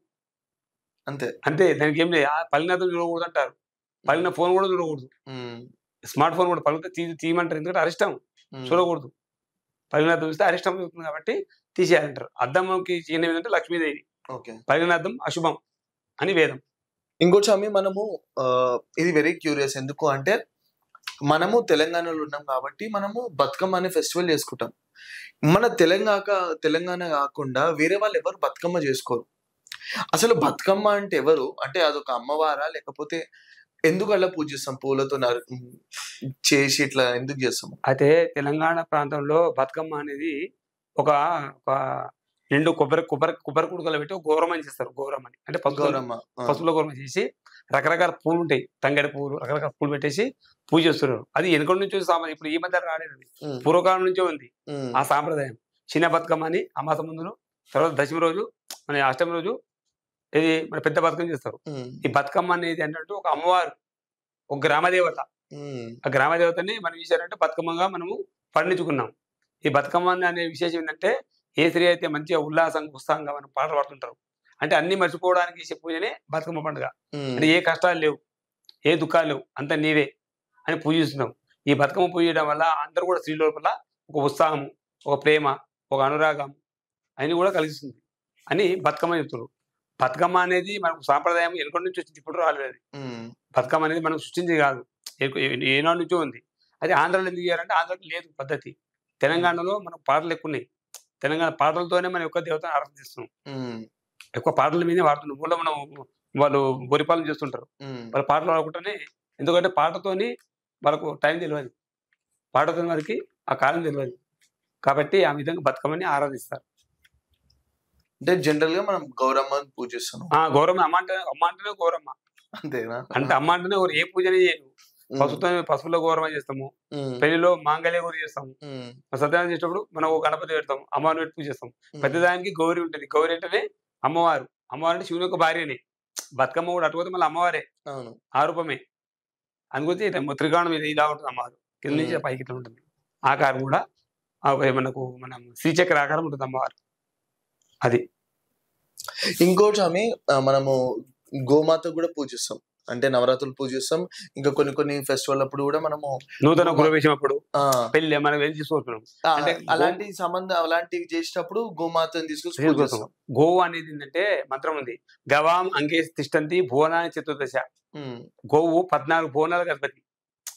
S2: అంతే.
S1: అంతే, దానికి ఏం లేదు. పలిగిన అద్దం చూడకూడదు అంటారు, పలిగిన ఫోన్ కూడా చూడకూడదు. స్మార్ట్ ఫోన్ కూడా పలిగితే తీయమంటారు, ఎందుకంటే అరిష్టం, చూడకూడదు. పలిగిన అద్దం చూస్తే అరిష్టం అవుతుంది కాబట్టి తీసేయాలంటారు. అద్దంకి చిహ్నం ఏంటంటే లక్ష్మీదేవి. పలిగిన అద్దం అశుభం అని వేదం.
S2: ఇంకోటి స్వామి, మనము ఇది వెరీ క్యూరియస్, ఎందుకు అంటే మనము తెలంగాణలో ఉన్నాం కాబట్టి మనము బతుకమ్మ అనే ఫెస్టివల్ చేసుకుంటాం. మన తెలంగాణ కాకుండా వేరే వాళ్ళు ఎవరు బతుకమ్మ చేసుకోరు. అసలు బతుకమ్మ అంటే ఎవరు? అంటే అదొక అమ్మవారా, లేకపోతే ఎందుకు అలా పూజిస్తాం? పూలతో చేసి ఇట్లా ఎందుకు చేస్తాము?
S1: అయితే తెలంగాణ ప్రాంతంలో బతుకమ్మ అనేది ఒక నిండు కొబ్బరి కుడుకలు పెట్టి ఒక గౌరవం చేస్తారు. గౌరవం అని అంటే పసుపులో గౌరవం చేసి రకరకాల పూలు ఉంటాయి, తంగడి పూలు, రకరకాల పూలు పెట్టేసి పూజ చేస్తున్నారు. అది వెనుక నుంచి ఇప్పుడు ఈ మధ్య రాలేదు, పూర్వకాలం నుంచే ఉంది ఆ సాంప్రదాయం. చిన్న బతుకమ్మ అని అమాస ముందును, తర్వాత దశమి రోజు, మన అష్టమి రోజు ఇది మన పెద్ద బతుకమ్మ చేస్తారు. ఈ బతుకమ్మ అనేది ఏంటంటే ఒక అమ్మవారు, ఒక గ్రామదేవత. ఆ గ్రామదేవతని మనం చేశారంటే బతుకమ్మగా మనము పండించుకున్నాం. ఈ బతుకమ్మ అనే విశేషం ఏంటంటే ఏ స్త్రీ అయితే మంచిగా ఉల్లాసంగా ఉత్సాహంగా మనం పాటలు పాడుతుంటారు, అంటే అన్ని మర్చిపోవడానికి చేసే పూజనే బతుకమ్మ పండుగ. అంటే ఏ కష్టాలు లేవు, ఏ దుఃఖాలు లేవు, అంతా నీవే అని పూజిస్తున్నాం. ఈ బతుకమ్మ పూజ చేయడం వల్ల అందరూ కూడా స్త్రీ లోపల ఒక ఉత్సాహం, ఒక ప్రేమ, ఒక అనురాగం అని కూడా కలిగిస్తుంది అని బతుకమ్మ చెప్తున్నారు. బతుకమ్మ అనేది మనకు సాంప్రదాయం ఎనుక నుంచి వచ్చింది, ఇప్పుడు రాలేదు. బతుకమ్మ అనేది మనం సృష్టించేది కాదు, ఏనాడు నుంచో ఉంది. అది ఆంధ్రాలో ఎందుకు చేయాలంటే ఆంధ్రాలో లేదు పద్ధతి. తెలంగాణలో మనకు పాటలు ఎక్కువ ఉన్నాయి. తెలంగాణ పాటలతోనే మనం ఎక్కువ దేవతను ఆరాధిస్తున్నాం, ఎక్కువ పాటల మీదే వాడుతున్నాం. ఊళ్ళో మనం వాళ్ళు బొరిపాలన చేస్తుంటారు, వాళ్ళ పాటలు పాడుకుంటేనే. ఎందుకంటే పాటతోని వాళ్ళకు టైం తెలియదు, పాటతో వారికి ఆ కాలం తెలియదు. కాబట్టి ఆ విధంగా బతుకమ్మని ఆరాధిస్తారు.
S2: అంటే జనరల్ గా మనం గౌరమ్మని పూజిస్తున్నాం.
S1: గౌరమ్మ అమ్మ అంటేనే గౌరమ్మ,
S2: అంతేనా?
S1: అంటే అమ్మ అంటేనే ఏ పూజనే చేయను. పసుపులో గౌరవం చేస్తాము, పెళ్లిలో మాంగళ్య గౌరి చేస్తాము, సత్యనారాయణ చేసేటప్పుడు మనం ఒక గణపతి పెడతాము, అమ్మవారిని పెట్టి పూజ చేస్తాం. ప్రతిదానికి గౌరి ఉంటుంది. గౌరి అంటేనే అమ్మవారు. అమ్మవారు అంటే శివుని యొక్క భార్యనే. బతుకమ్మ కూడా అటుపోతే మళ్ళీ అమ్మవారే, ఆ రూపమే. అందుకొచ్చి త్రికోణం మీద ఇలా ఉంటుంది అమ్మవారు, కింద నుంచి పైకి ఇట్లా ఉంటుంది. ఆకారం కూడా మనకు మనం శ్రీచక్ర ఆకారం ఉంటుంది అమ్మవారు. అది
S2: ఇంకోటి స్వామి, మనము గోమాత కూడా పూజిస్తాం, అంటే నవరాత్రులు పూజిస్తాం. ఇంకా కొన్ని ఫెస్టివల్ అప్పుడు కూడా మనము
S1: నూతన గృహవేశం అప్పుడు పెళ్లి మనం ఏం తీసుకొస్తున్నాం,
S2: అంటే అలాంటి సంబంధం అలాంటివి చేసేటప్పుడు గోమాతను తీసుకొస్తాం.
S1: గోవు అనేది ఏంటంటే మంత్రం ఉంది, గవాం అంకే తిష్టంతి భువనాన్ని చతుర్దశ. గోవు 14 భువనాలు గణపతి.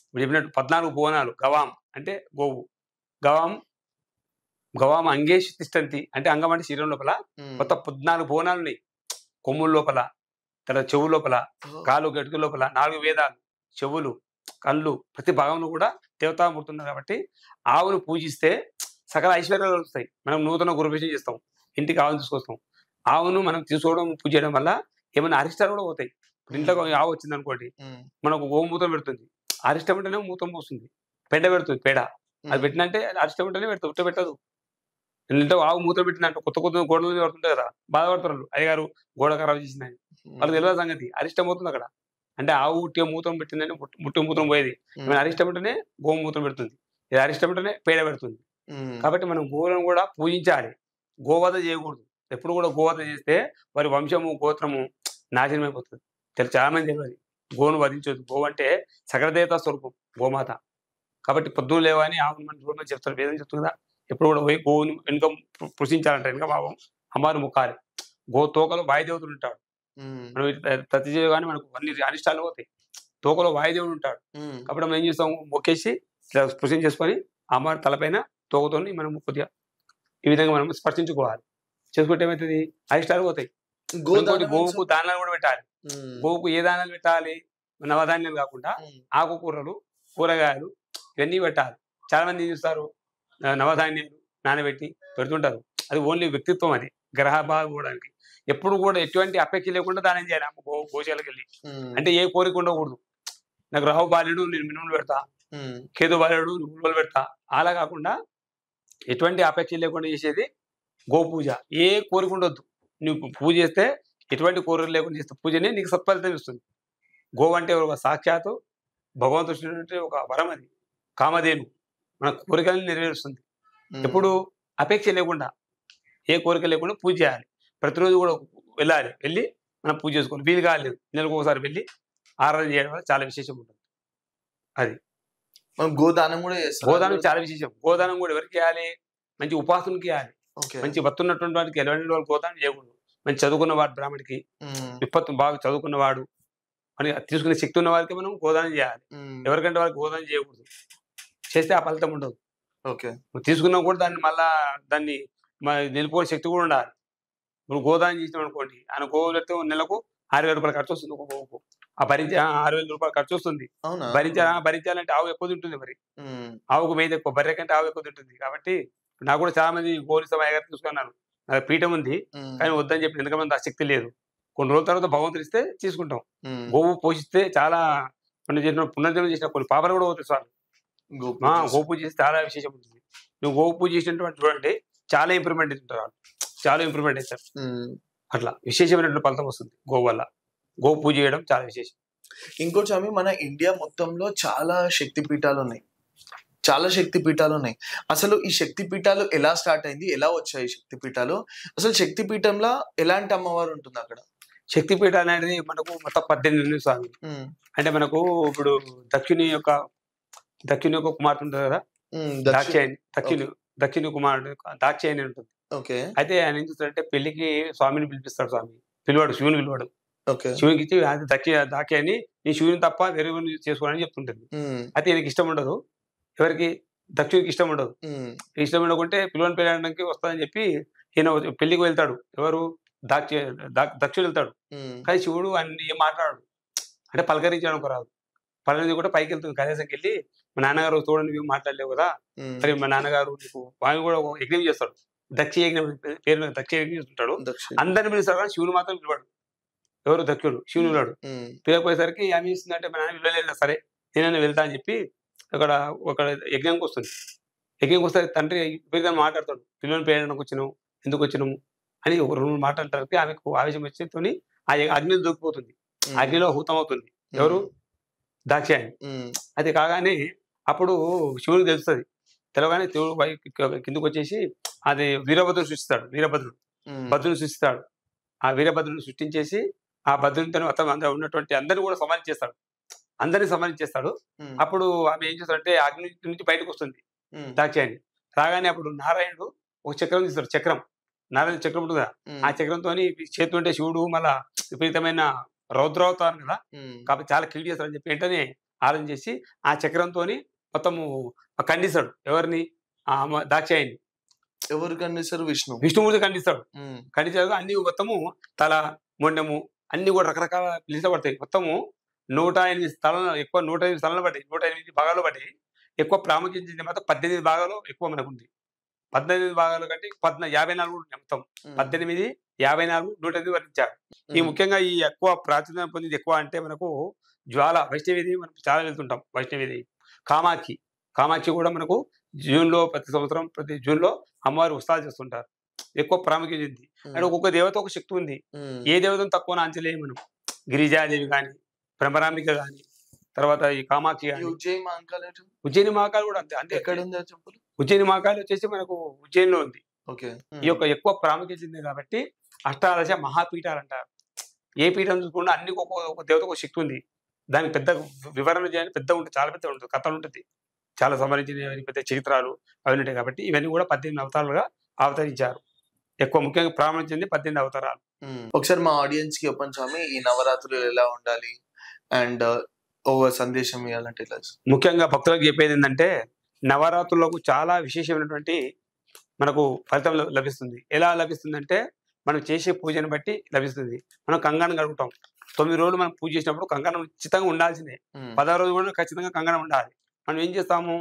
S1: ఇప్పుడు చెప్పినట్టు 14 భువనాలు. గవాం అంటే గోవు, గవాం గవామ అంగేషు తిష్టంతి అంటే అంగం అంటే శరీరం లోపల మొత్తం 14 భువనాలు ఉన్నాయి. కొమ్ముల లోపల, తర్వాత చెవు లోపల, కాలు గటుకు లోపల 4 వేదాలు, చెవులు, కళ్ళు ప్రతి భాగంలో కూడా దేవతామూర్తి ఉన్నారు కాబట్టి ఆవును పూజిస్తే సకల ఐశ్వర్యాలు వస్తాయి. మనం నూతన గృహప్రవేశం చేస్తాం, ఇంటికి ఆవును తీసుకొస్తాం. ఆవును మనం తీసుకోవడం పూజ చేయడం వల్ల ఏమైనా అరిష్టాలు కూడా పోతాయి. ఇప్పుడు ఇంట్లో ఆవు వచ్చింది అనుకోండి, మనకు గోమూత్రం పెడుతుంది. అరిష్టం అంటేనే మూత్రం పోస్తుంది, పెండ పెడుతుంది, పేడ అది పెట్టినంటే అరిష్టం అంటేనే పెడుతుంది, ఉట్ట పెట్టదు. ఇంట్లో ఆవు మూత్రం పెట్టిందంటే కొత్త కొత్త గోడల మీద పడుతుంటాయి కదా, బాధపడతారు అయ్యగారు గోడ ఖరాబ్ చేసిందని. వాళ్ళకి తెలియదు సంగతి, అరిష్టం అవుతుంది అక్కడ. అంటే ఆవు ఉట్టిగా మూత్రం పెట్టిందని ముట్టి మూత్రం పోయేది. అరిష్టం అంటేనే గోమూత్రం పెడుతుంది, ఇది అరిష్టం అంటేనే పేడ పెడుతుంది. కాబట్టి మనం గోవులను కూడా పూజించాలి, గోవధ చేయకూడదు. ఎప్పుడు కూడా గోవధ చేస్తే వారి వంశము గోత్రము నాశనం అయిపోతుంది. చాలా మంది తెలియదు గోను వధించదు. గోవు అంటే సకల దేవతా స్వరూపం గోమాత. కాబట్టి పొద్దున్న లేవని ఆవును మన చూడమని చెప్తారు, వేదం చెప్తుంది కదా. ఎప్పుడు కూడా పోయి గోవును వెనుక పృషించాలంట, వెనుక భావం అమ్మారు ముఖాలి. గో తోకలో వాయుదేవతలు ఉంటాడు. మనం ప్రతి జీవి కానీ మనకు అన్ని అనిష్టాలు పోతాయి. తోకలో వాయుదేవుడు ఉంటాడు. కాబట్టి మనం ఏం చేస్తాం, మొక్కేసి ఇట్లా స్పృశం చేసుకొని అమ్మవారి తలపైన తోకతోని మనం కొద్దిగా ఈ విధంగా మనం స్పర్శించుకోవాలి. చేసుకుంటే ఏమవుతుంది, అరిష్టాలు పోతాయి. గోవుకు దానాలు కూడా పెట్టాలి. గోవుకు ఏ దానాలు పెట్టాలి, నవధాన్యాలు కాకుండా ఆకుకూరలు, కూరగాయలు ఇవన్నీ పెట్టాలి. చాలా మంది ఏం చేస్తారు, నవధాన్యాలు నానబెట్టి పెడుతుంటారు. అది ఓన్లీ వ్యక్తిత్వం, అది గ్రహ బాగోవడానికి. ఎప్పుడు కూడా ఎటువంటి అపేక్ష లేకుండా దానం చేయాలి. గోశాలకు వెళ్ళి అంటే ఏ కోరిక ఉండకూడదు. నాకు రాహు బాల్యుడు నేను మినుములు పెడతా, కేతు బాల్యుడు ఉలువలు పెడతా, అలా కాకుండా ఎటువంటి అపేక్ష లేకుండా చేసేది గోపూజ. ఏ కోరిక ఉండొద్దు. నువ్వు పూజ చేస్తే ఎటువంటి కోరిక లేకుండా చేస్తే పూజనే నీకు సత్ఫలితం ఇస్తుంది. గోవు అంటే ఒక సాక్షాత్తు భగవంతుడు ఒక వరం, అది కామధేను, మన కోరికలను నెరవేరుస్తుంది. ఎప్పుడు అపేక్ష లేకుండా, ఏ కోరిక లేకుండా పూజ చేయాలి. ప్రతిరోజు కూడా వెళ్ళాలి, వెళ్ళి మనం పూజ చేసుకోవాలి. వీలు కాలేదు నెలకు ఒకసారి వెళ్ళి ఆరాధన చేయడం వల్ల చాలా విశేషం ఉంటుంది. అది
S2: గోదానం కూడా చేస్తాం.
S1: గోదానం చాలా విశేషం. గోదానం కూడా ఎవరికి చేయాలి, మంచి ఉపాసనకి చేయాలి. మంచి భక్తున్నటువంటి వాడికి, ఎలాంటి వాళ్ళు గోదానం చేయకూడదు. మంచి చదువుకున్నవాడు, బ్రాహ్మడికి విపత్తు బాగా చదువుకున్నవాడు అని తీసుకునే శక్తి ఉన్న వారికి మనం గోదానం చేయాలి. ఎవరికంటే వాళ్ళకి గోదానం చేయకూడదు, చేస్తే ఆ ఫలితం ఉండదు. తీసుకున్నా కూడా దాన్ని నిలుపుకునే శక్తి కూడా ఉండాలి. ఇప్పుడు గోదానం చేసినాం అనుకోండి, ఆయన గోవులతో నెలకు 6,000 రూపాయలు ఖర్చు వస్తుంది. ఒక గోవుకు ఆ 6,000 రూపాయలు ఖర్చు వస్తుంది. భరించాలంటే ఆవు ఎక్కువ తింటుంది. మరి ఆవుకు మేత ఎక్కువ, బర్రె కంటే ఆవు ఎక్కువ తింటుంది. కాబట్టి నాకు కూడా చాలా మంది గోవులు గారు తీసుకున్నాను. నాకు పీఠం ఉంది కానీ వద్దని చెప్పి, ఎందుకంటే ఆ శక్తి లేదు. కొన్ని రోజుల తర్వాత భగవంతుడు ఇస్తే తీసుకుంటాం. గోవు పోషిస్తే చాలా పునర్జన్మ చేసిన కొన్ని పాపాలు కూడా పోతాయి సార్. గోవు పూజ చేస్తే చాలా విశేషం ఉంటుంది. నువ్వు గోవు పూజ చేసినటువంటి చూడండి, చాలా ఇంప్రూవ్మెంట్ అవుతుంటారు, చాలా ఇంప్రూవ్మెంట్ అవుతారు. అట్లా విశేషమైనటువంటి ఫలితం వస్తుంది గోవు వల్ల. గోవు పూజ చేయడం చాలా విశేషం.
S2: ఇంకోటి స్వామి, మన ఇండియా మొత్తంలో చాలా శక్తి పీఠాలు ఉన్నాయి, చాలా శక్తి పీఠాలు ఉన్నాయి. అసలు ఈ శక్తి పీఠాలు ఎలా స్టార్ట్ అయింది, ఎలా వచ్చాయి శక్తి పీఠాలు? అసలు శక్తి పీఠంలో ఎలాంటి అమ్మవారు ఉంటుంది అక్కడ?
S1: శక్తి పీఠం అనేది మనకు మొత్తం 18 స్వామి. అంటే మనకు ఇప్పుడు దక్షిణి యొక్క కుమార్తె ఉంటుంది కదా, దక్షిణ కుమారుడు దాక్షాయని ఉంటుంది. అయితే ఆయన ఏం చేస్తాడంటే, పెళ్లికి స్వామిని పిలిపిస్తాడు. స్వామి పిలువాడు, శివుని పిలువాడు. శివునికి ఇచ్చి దాక్షాయని నీ శివుని తప్ప వేరే చేసుకోవాలని చెప్తుంటుంది. అయితే ఈయనకి ఇష్టం ఉండదు, ఎవరికి దక్షుడికి ఇష్టం ఉండదు. ఇష్టం ఉండకుంటే పిలువని పెళ్ళడానికి వస్తుందని చెప్పి ఈయన పెళ్లికి వెళ్తాడు. ఎవరు దక్షుడు వెళ్తాడు. కానీ శివుడు అన్ని ఏం మాట్లాడాడు, అంటే పలకరించడానికి రాదు. పలకరించి కూడా పైకి వెళ్తుంది, కైలాసంకి వెళ్ళి మా నాన్నగారు చూడండి నువ్వు మాట్లాడలేవు కదా, మరి మా నాన్నగారు నీకు ఆయన కూడా ఒక యజ్ఞం చేస్తాడు. దక్ష యజ్ఞం పేరు దక్ష యజ్ఞం చేస్తుంటాడు. అందరిని పిలుస్తాడు కానీ శివుని మాత్రం పిలవాడు. ఎవరు దక్షుడు శివుని పిలవాడు. పిలకపోయేసరికి ఏమి చేస్తుందంటే, మా నాన్న పిలవలేదు, సరే నేనైనా వెళ్తా అని చెప్పి అక్కడ ఒక యజ్ఞంకి వస్తుంది. యజ్ఞంకి వస్తే తండ్రి విపరీతంగా మాట్లాడతాడు, పిల్లలను పేయడానికి వచ్చినావు, ఎందుకు వచ్చినాము అని ఒక 2 మాట్లాడటానికి ఆమెకు ఆవేశం వచ్చేతోని ఆ అగ్నిలో దూకిపోతుంది. అగ్నిలో హూతం అవుతుంది. ఎవరు? దాక్షాయని. అది కాగానే అప్పుడు శివుడికి తెలుస్తుంది. తెలవగానే శివుడు కిందకు వచ్చేసి అది వీరభద్రుడు సృష్టిస్తాడు. భద్రుని సృష్టిస్తాడు. ఆ వీరభద్రుని సృష్టించేసి ఆ భద్రునితో మొత్తం ఉన్నటువంటి అందరిని కూడా సంహరించేస్తాడు. అందరినీ సంహరించేస్తాడు. అప్పుడు ఆమె ఏం చేస్తాడంటే అగ్ని నుంచి బయటకు వస్తుంది దాక్షాయని. రాగానే అప్పుడు నారాయణుడు ఒక చక్రం తీస్తాడు. చక్రం, నారాయణ చక్రం ఉంటుంది కదా, ఆ చక్రంతో చేతి ఉంటే శివుడు మళ్ళా విపరీతమైన రౌద్రావతారం కదా, కాబట్టి చాలా కీడు చేస్తాడని చెప్పి వెంటనే ఆలోచన చేసి ఆ చక్రంతో మొత్తము ఖండిస్తాడు. ఎవరిని? దాక్షాయని.
S2: ఎవరు ఖండిస్తారు?
S1: విష్ణుమూర్తి ఖండిస్తాడు.
S2: ఉమ్,
S1: ఖండించాక అన్ని మొత్తము తల, మొండెము అన్ని కూడా రకరకాల లిస్ట్ పడతాయి. మొత్తము 108 స్థలాలు, ఎక్కువ 108 స్థలాలు పడ్డాయి. 108 భాగాలు పడ్డాయి. ఎక్కువ ప్రాముఖ్యత చెందిన మాత్రం 18 భాగాలు ఎక్కువ మనకుంది. 18 భాగాల కంటే 54 ఉన్నాయి మొత్తం. 18, 54, 108 వర్ణించారు. ఈ ముఖ్యంగా ఈ ఎక్కువ ప్రాచుర్యం పొందింది ఎక్కువ అంటే మనకు జ్వాల, వైష్ణవిదేవి మనం చాలా వెళ్తుంటాం. వైష్ణవిదేవి, కామాక్షి. కామాక్షి కూడా మనకు జూన్‌లో ప్రతి సంవత్సరం ప్రతి జూన్‌లో అమ్మవారి ఉత్సవాలు చేస్తుంటారు. ఎక్కువ ప్రాముఖ్యత చెందింది. అంటే ఒక్కొక్క దేవత ఒక శక్తి ఉంది. ఏ దేవతను తక్కువ అంచలేము మనం. గిరిజాదేవి గాని, భ్రమరాంబిక గాని, తర్వాత ఈ కామాక్షి గాని, ఉజ్జయిని మహాకాళి కూడా అంతే. అంటే
S2: ఎక్కడ ఉంది ఆ టెంపుల్?
S1: ఉజ్జయిని మహాకాళి వచ్చేసి మనకు ఉజ్జయినిలో ఉంది.
S2: ఓకే.
S1: ఈ యొక్క ఎక్కువ ప్రాముఖ్యత చెందింది కాబట్టి అష్టాదశ మహాపీఠాలు అంటారు. ఏ పీఠం చూసుకున్నా అన్ని ఒక దేవతకు ఒక శక్తి ఉంది. దానికి పెద్ద వివరణ చేయాలి, పెద్ద ఉంటుంది, చాలా పెద్ద ఉంటుంది, కథలు ఉంటుంది, చాలా సంబంధించిన పెద్ద చరిత్రలు అవి ఉంటాయి. కాబట్టి ఇవన్నీ కూడా 18 అవతారాలుగా అవతరించారు. ఎక్కువ ముఖ్యంగా ప్రాముఖ్యం చెంది 18 అవతారాలు.
S2: ఒకసారి మా ఆడియన్స్ కి చెప్పండి స్వామి, ఈ నవరాత్రులు ఎలా ఉండాలి అండ్ ఒక సందేశం ఇవ్వాలంటే ఇలా.
S1: ముఖ్యంగా భక్తులకు చెప్పేది ఏంటంటే నవరాత్రులకు చాలా విశేషమైనటువంటి మనకు ఫలితం లభిస్తుంది. ఎలా లభిస్తుందంటే మనం చేసే పూజను బట్టి లభిస్తుంది. మనం కంగానం కడుగుతాం. 9 రోజులు మనం పూజ చేసినప్పుడు కంగానం ఖచ్చితంగా ఉండాల్సిందే. 10వ రోజు కూడా ఖచ్చితంగా కంగానం ఉండాలి. మనం ఏం చేస్తాము,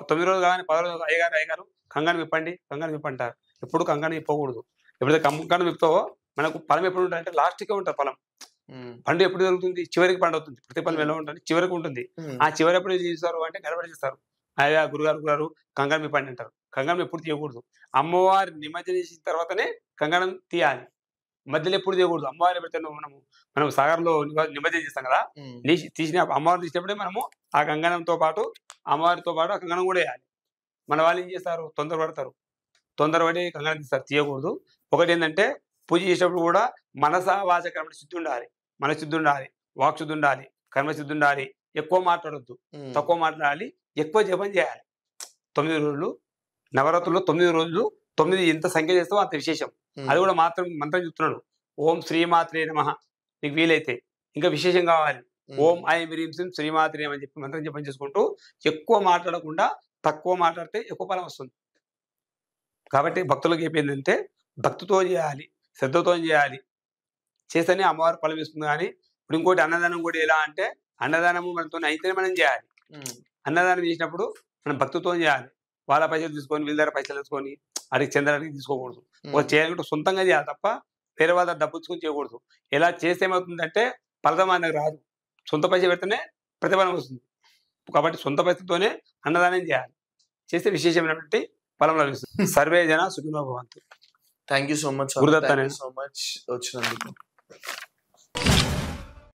S1: 9 రోజులు కానీ 10 రోజులు అయ్యగారు కంగానం విప్పండి అంటారు. ఎప్పుడు కంగానం విప్పకూడదు. ఎప్పుడైతే కంగానం విప్పుతావో మనకు ఫలం ఎప్పుడు ఉంటుంది అంటే లాస్ట్కే ఉంటుంది ఫలం. పండు ఎప్పుడు జరుగుతుంది? చివరికి పండు అవుతుంది. ప్రతిఫలం ఎలా ఉంటుంది? చివరికి ఉంటుంది. ఆ చివరి ఎప్పుడు చేస్తారు అంటే గడబడి చేస్తారు. అయ్యా గురుగారు కంగానం విప్పండి అంటారు. కంగానం ఎప్పుడు తీయకూడదు. అమ్మవారి నిమజ్జనం చేసిన తర్వాతనే కంగానం తీయాలి. మధ్యలో ఎప్పుడు తీయకూడదు. అమ్మవారి ఎప్పుడైతే మనం సాగర్లో నిమజ్జనం చేస్తాం కదా, తీసిన అమ్మవారిని తీసినప్పుడే మనము ఆ కంగానంతో పాటు అమ్మవారితో పాటు ఆ కంగానం కూడా వేయాలి. మన వాళ్ళు ఏం చేస్తారు, తొందరపడి కంగానం తీస్తారు. తీయకూడదు. ఒకటి ఏంటంటే పూజ చేసేటప్పుడు కూడా మనస వాచ కర్మ శుద్ధి ఉండాలి. మన శుద్ధి ఉండాలి, వాక్ శుద్ధి ఉండాలి, కర్మ శుద్ధి ఉండాలి. ఎక్కువ మాట్లాడొద్దు, తక్కువ మాట్లాడాలి, ఎక్కువ జపం చేయాలి. 9 రోజులు నవరాత్రుల్లో 9 రోజులు 9 ఎంత సంఖ్య చేస్తావో అంత విశేషం. అది కూడా మంత్రం చెప్తున్నాడు. ఓం శ్రీమాత్రే నమః. నీకు వీలైతే ఇంకా విశేషం కావాలి, ఓం ఐం హ్రీం శ్రీం శ్రీమాత్రే అని చెప్పి మంత్రం జపం చేసుకుంటూ ఎక్కువ మాట్లాడకుండా తక్కువ మాట్లాడితే ఎక్కువ ఫలం వస్తుంది. కాబట్టి భక్తులకు చెప్పిందంటే భక్తితో చేయాలి, శ్రద్ధతో చేయాలి. చేస్తేనే అమ్మవారు ఫలం ఇస్తుంది. కానీ ఇప్పుడు ఇంకోటి అన్నదానం కూడా ఎలా అంటే అన్నదానము మనతో అయితేనే మనం చేయాలి. అన్నదానం చేసినప్పుడు మనం భక్తితో చేయాలి. వాళ్ళ పైసలు తీసుకొని వీళ్ళ దగ్గర పైసలు తీసుకొని అడిగి చెందడానికి తీసుకోకూడదు. ఒక చేయాలంటే సొంతంగా చేయాలి తప్ప వేరే వాళ్ళ డబ్బుచ్చుకొని చేయకూడదు. ఎలా చేస్తే ఏమవుతుందంటే ఫలితం అనేది రాదు. సొంత పైస పెడితేనే ప్రతిఫలం వస్తుంది. కాబట్టి సొంత పైసలతోనే అన్నదానం చేయాలి. చేస్తే విశేషమైనటువంటి ఫలం లభిస్తుంది. సర్వే జన సుఖినో భవంతు.
S2: Thank you so much
S1: Gurudatta
S2: వచ్చినందుకు.